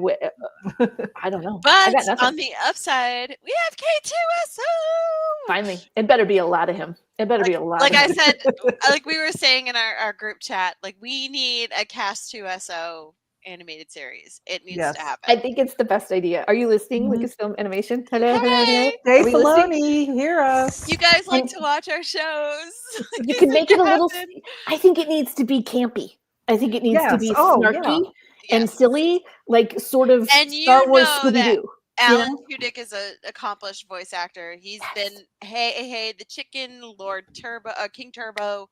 I don't know. But on the upside, we have K2SO. Finally, it better be a lot of him. It better be a lot. Like of I him. said, like we were saying in our group chat, like we need a Cast 2SO animated series. It needs to happen. I think it's the best idea. Are you listening, Lucasfilm Animation? Hello. Dave Filoni, hear us. You guys like to watch our shows. You can make it a little. I think it needs to be campy. I think it needs to be snarky and silly, like sort of Star Wars Scooby-Doo. Alan Tudyk is an accomplished voice actor. He's been Hey the Chicken, Lord Turbo, King Turbo.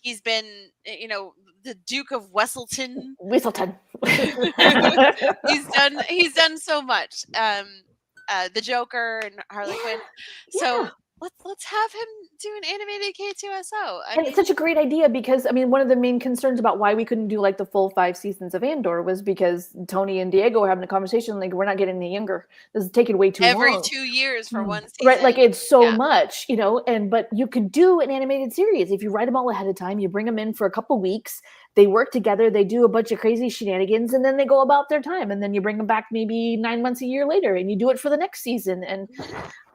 He's been the Duke of Wesselton. He's done so much. The Joker and Harley Quinn. So let's have him do an animated K2SO. And it's such a great idea because, one of the main concerns about why we couldn't do like the full 5 seasons of Andor was because Tony and Diego were having a conversation like, we're not getting any younger. This is taking way too long. Every 2 years for one season. Right, like it's so much, but you could do an animated series. If you write them all ahead of time, you bring them in for a couple weeks, they work together, they do a bunch of crazy shenanigans, and then they go about their time. And then you bring them back maybe 9 months, a year later, and you do it for the next season. And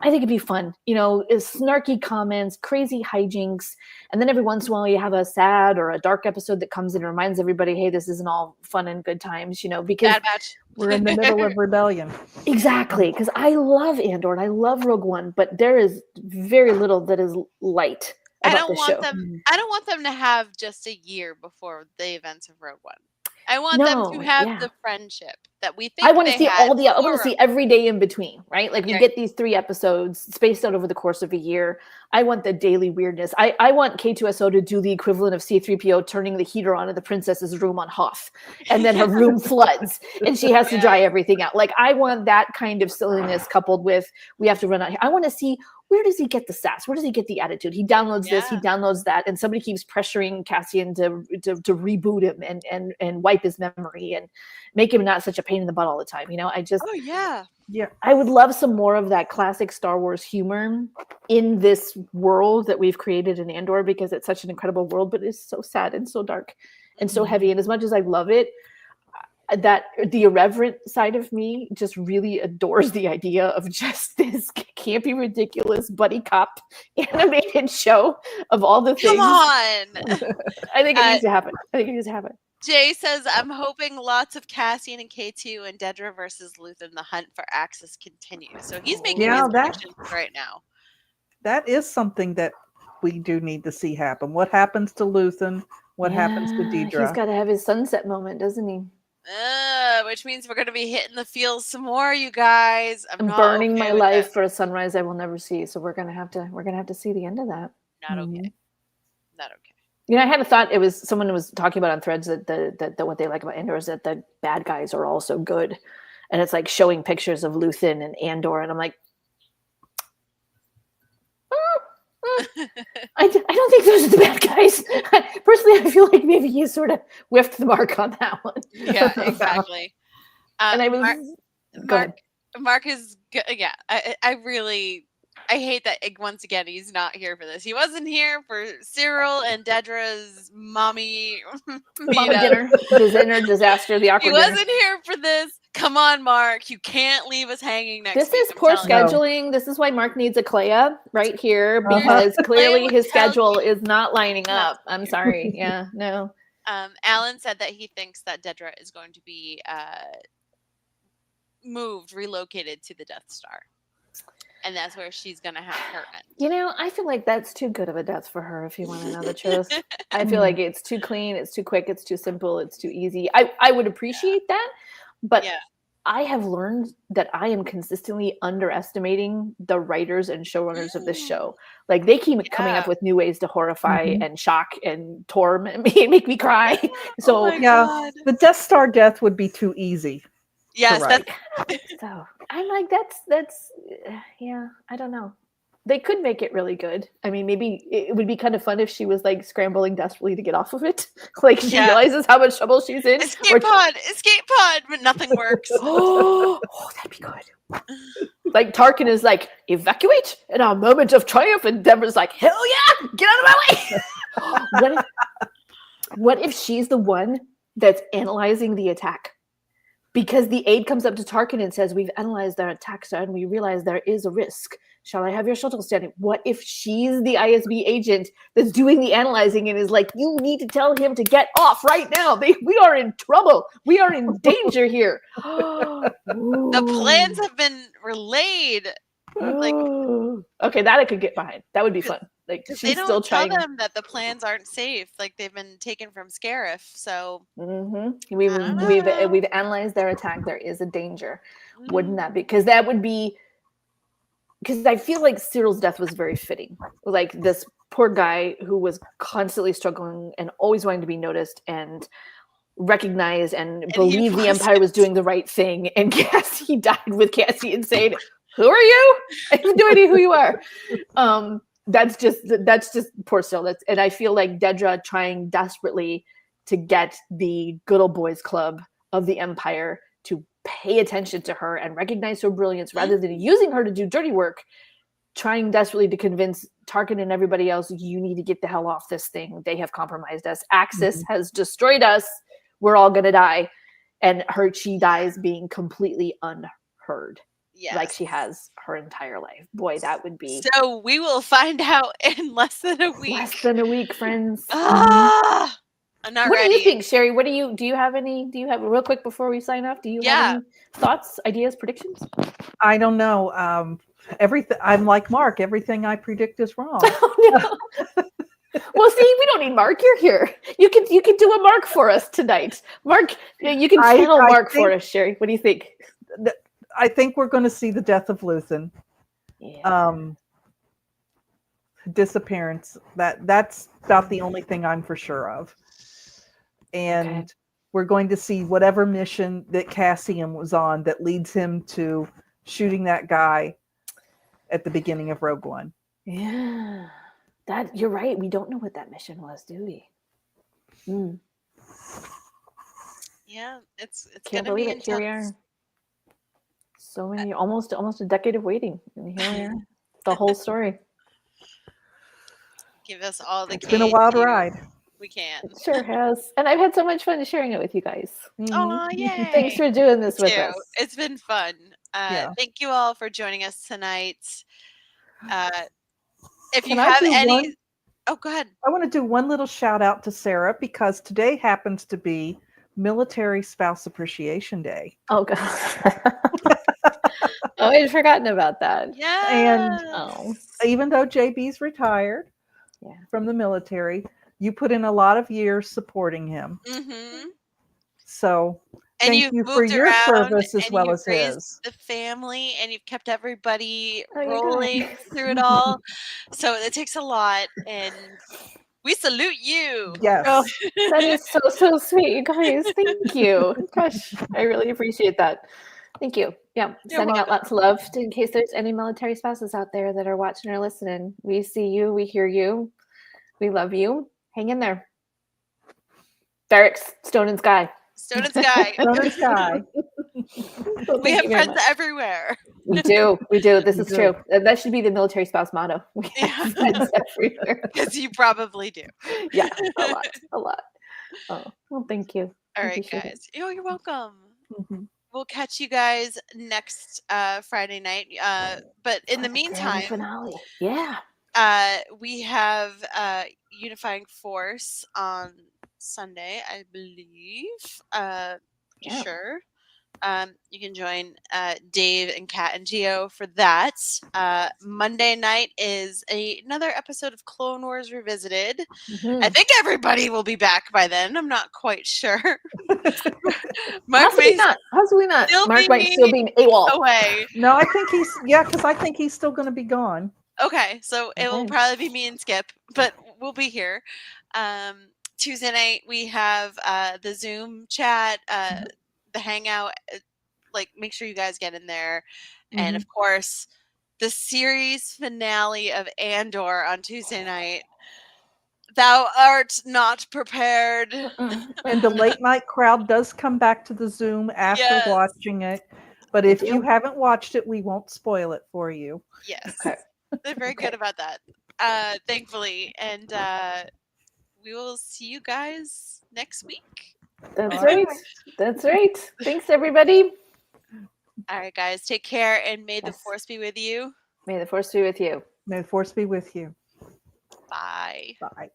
I think it'd be fun, snarky comments, crazy hijinks. And then every once in a while you have a sad or a dark episode that comes in and reminds everybody, hey, this isn't all fun and good times, because Bad Batch. We're in the middle of rebellion. exactly. Because I love Andor and I love Rogue One, but there is very little that is light I about don't the want show. them. I don't want them to have just a year before the events of Rogue One. I want them to have the friendship that we think. I want to see I want to see every day in between, right? Like we get these 3 episodes spaced out over the course of a year. I want the daily weirdness. I want K2SO to do the equivalent of C3PO turning the heater on in the princess's room on Hoth, and then her room floods and she has to dry everything out. Like I want that kind of silliness coupled with we have to run out. I want to see, where does he get the sass? Where does he get the attitude? He downloads this, he downloads that, and somebody keeps pressuring Cassian to reboot him and wipe his memory and make him not such a pain in the butt all the time. I would love some more of that classic Star Wars humor in this world that we've created in Andor, because it's such an incredible world, but it's so sad and so dark and so heavy. And as much as I love it, that the irreverent side of me just really adores the idea of just this campy, ridiculous buddy cop animated show of all the things. Come on. I think it needs to happen. Jay says, I'm hoping lots of Cassian and K2 and Dedra versus Luthen. The hunt for Axis continues. So he's making his predictions right now. That is something that we do need to see happen. What happens to Luthen? What happens to Dedra? He's got to have his sunset moment, doesn't he? Which means we're going to be hitting the fields some more, you guys. I'm burning my life for a sunrise I will never see. So we're gonna have to see the end of that. Not okay. Not okay. I had a thought. It was someone who was talking about on Threads that what they like about Andor is that the bad guys are also good, and it's like showing pictures of Luthen and Andor, and I'm like, I don't think those are the bad guys. Personally, I feel like maybe you sort of whiffed the mark on that one. Yeah, exactly. And I was Mark is good. Yeah, I hate that once again he's not here for this. He wasn't here for Cyril and Dedra's mommy dinner, the dinner disaster, the awkward. He wasn't here for this. Come on, Mark. You can't leave us hanging next week. This is poor scheduling. You. This is why Mark needs a Clea right here, because clearly his schedule is not lining up. I'm sorry. Yeah, no. Alan said that he thinks that Dedra is going to be relocated to the Death Star. And that's where she's going to have her end. I feel like that's too good of a death for her, if you want to know the truth. I feel like it's too clean, it's too quick, it's too simple, it's too easy. I would appreciate that, but I have learned that I am consistently underestimating the writers and showrunners of this show. Like, they keep coming up with new ways to horrify and shock and torment me and make me cry. So, the Death Star death would be too easy. Yes, so I'm like, that's I don't know. They could make it really good. I mean, maybe it would be kind of fun if she was like scrambling desperately to get off of it. Like she realizes how much trouble she's in. Escape pod, but nothing works. Oh, that'd be good. Like Tarkin is like, evacuate in a moment of triumph, and Deborah's like, hell yeah, get out of my way. What if she's the one that's analyzing the attack? Because the aide comes up to Tarkin and says, we've analyzed their attack, sir, and we realize there is a risk. Shall I have your shuttle standing? What if she's the ISB agent that's doing the analyzing and is like, you need to tell him to get off right now. We are in trouble. We are in danger here. The plans have been relayed. Okay, that I could get behind. That would be fun. Like, she's still trying. Tell them that the plans aren't safe. Like, they've been taken from Scarif. So we've analyzed their attack. There is a danger. Wouldn't that be? Because that would be. Because I feel like Cyril's death was very fitting. Like, this poor guy who was constantly struggling and always wanting to be noticed and recognized and believe the Empire was doing the right thing. And he died with Cassian saying, "Who are you? I have no idea who you are." That's just poor Cyril. And I feel like Dedra trying desperately to get the good old boys club of the Empire to pay attention to her and recognize her brilliance rather than using her to do dirty work, trying desperately to convince Tarkin and everybody else, you need to get the hell off this thing. They have compromised us. Axis has destroyed us. We're all going to die. And she dies being completely unheard. Yes. Like she has her entire life. Boy, that would be. So we will find out in less than a week. Less than a week, friends. Ah, I'm not What ready. do you think, Sherry? Do you have real quick before we sign off? Do you have any thoughts, ideas, predictions? I don't know. Everything. I'm like Mark. Everything I predict is wrong. Oh, no. Well, see, we don't need Mark. You're here. You can do a Mark for us tonight. Mark, you can channel Mark for us, Sherry. What do you think? I think we're going to see the death of Luthen. Yeah. Disappearance. That's about the only thing I'm for sure of. And we're going to see whatever mission that Cassian was on that leads him to shooting that guy at the beginning of Rogue One. Yeah. That you're right. We don't know what that mission was, do we? Yeah, it's Can't gonna be believe it. Here we are. intense. So many, almost a decade of waiting, and here we are. The whole story. Give us all the. It's been a wild ride. We can. It sure has, and I've had so much fun sharing it with you guys. Oh, yay! Thanks for doing this with us. It's been fun. Thank you all for joining us tonight. If you have any, go ahead. I want to do one little shout out to Sarah because today happens to be Military Spouse Appreciation Day. Oh God. Oh, I'd forgotten about that. Yeah. And even though JB's retired from the military, you put in a lot of years supporting him. Mm-hmm. So thank you for your service as well as his. The family, and you've kept everybody rolling through it all. So it takes a lot, and we salute you. Yes. Oh, that is so sweet, you guys. Thank you. Gosh, I really appreciate that. Thank you. Yeah, sending out lots of love in case there's any military spouses out there that are watching or listening. We see you. We hear you. We love you. Hang in there. Barracks, Stone and Sky. Stone and Sky. Stone and Sky. We have friends everywhere. We do. This is true. That should be the military spouse motto. We have friends everywhere. Because you probably do. Yeah, a lot. Oh, well, thank you. All right, guys. Oh, you're welcome. Mm-hmm. We'll catch you guys next Friday night. But in the meantime, finale. Yeah. We have Unifying Force on Sunday, I believe. Sure. You can join Dave and Kat and Geo for that. Monday night is another episode of Clone Wars Revisited. Mm-hmm. I think everybody will be back by then. I'm not quite sure. Mark Possibly not. Mark might still be AWOL. Away. No, I think because I think he's still going to be gone. Okay, so it will probably be me and Skip, but we'll be here. Tuesday night we have the Zoom chat, the hangout. Make sure you guys get in there, and of course, the series finale of Andor on Tuesday night. Thou art not prepared. And the late night crowd does come back to the Zoom after watching it, but if you haven't watched it, we won't spoil it for you. Yes. Okay. They're very good about that, thankfully. And we will see you guys next week. That's right. That's right. Thanks, everybody. All right, guys. Take care, and may the Force be with you. May the Force be with you. May the Force be with you. Bye. Bye.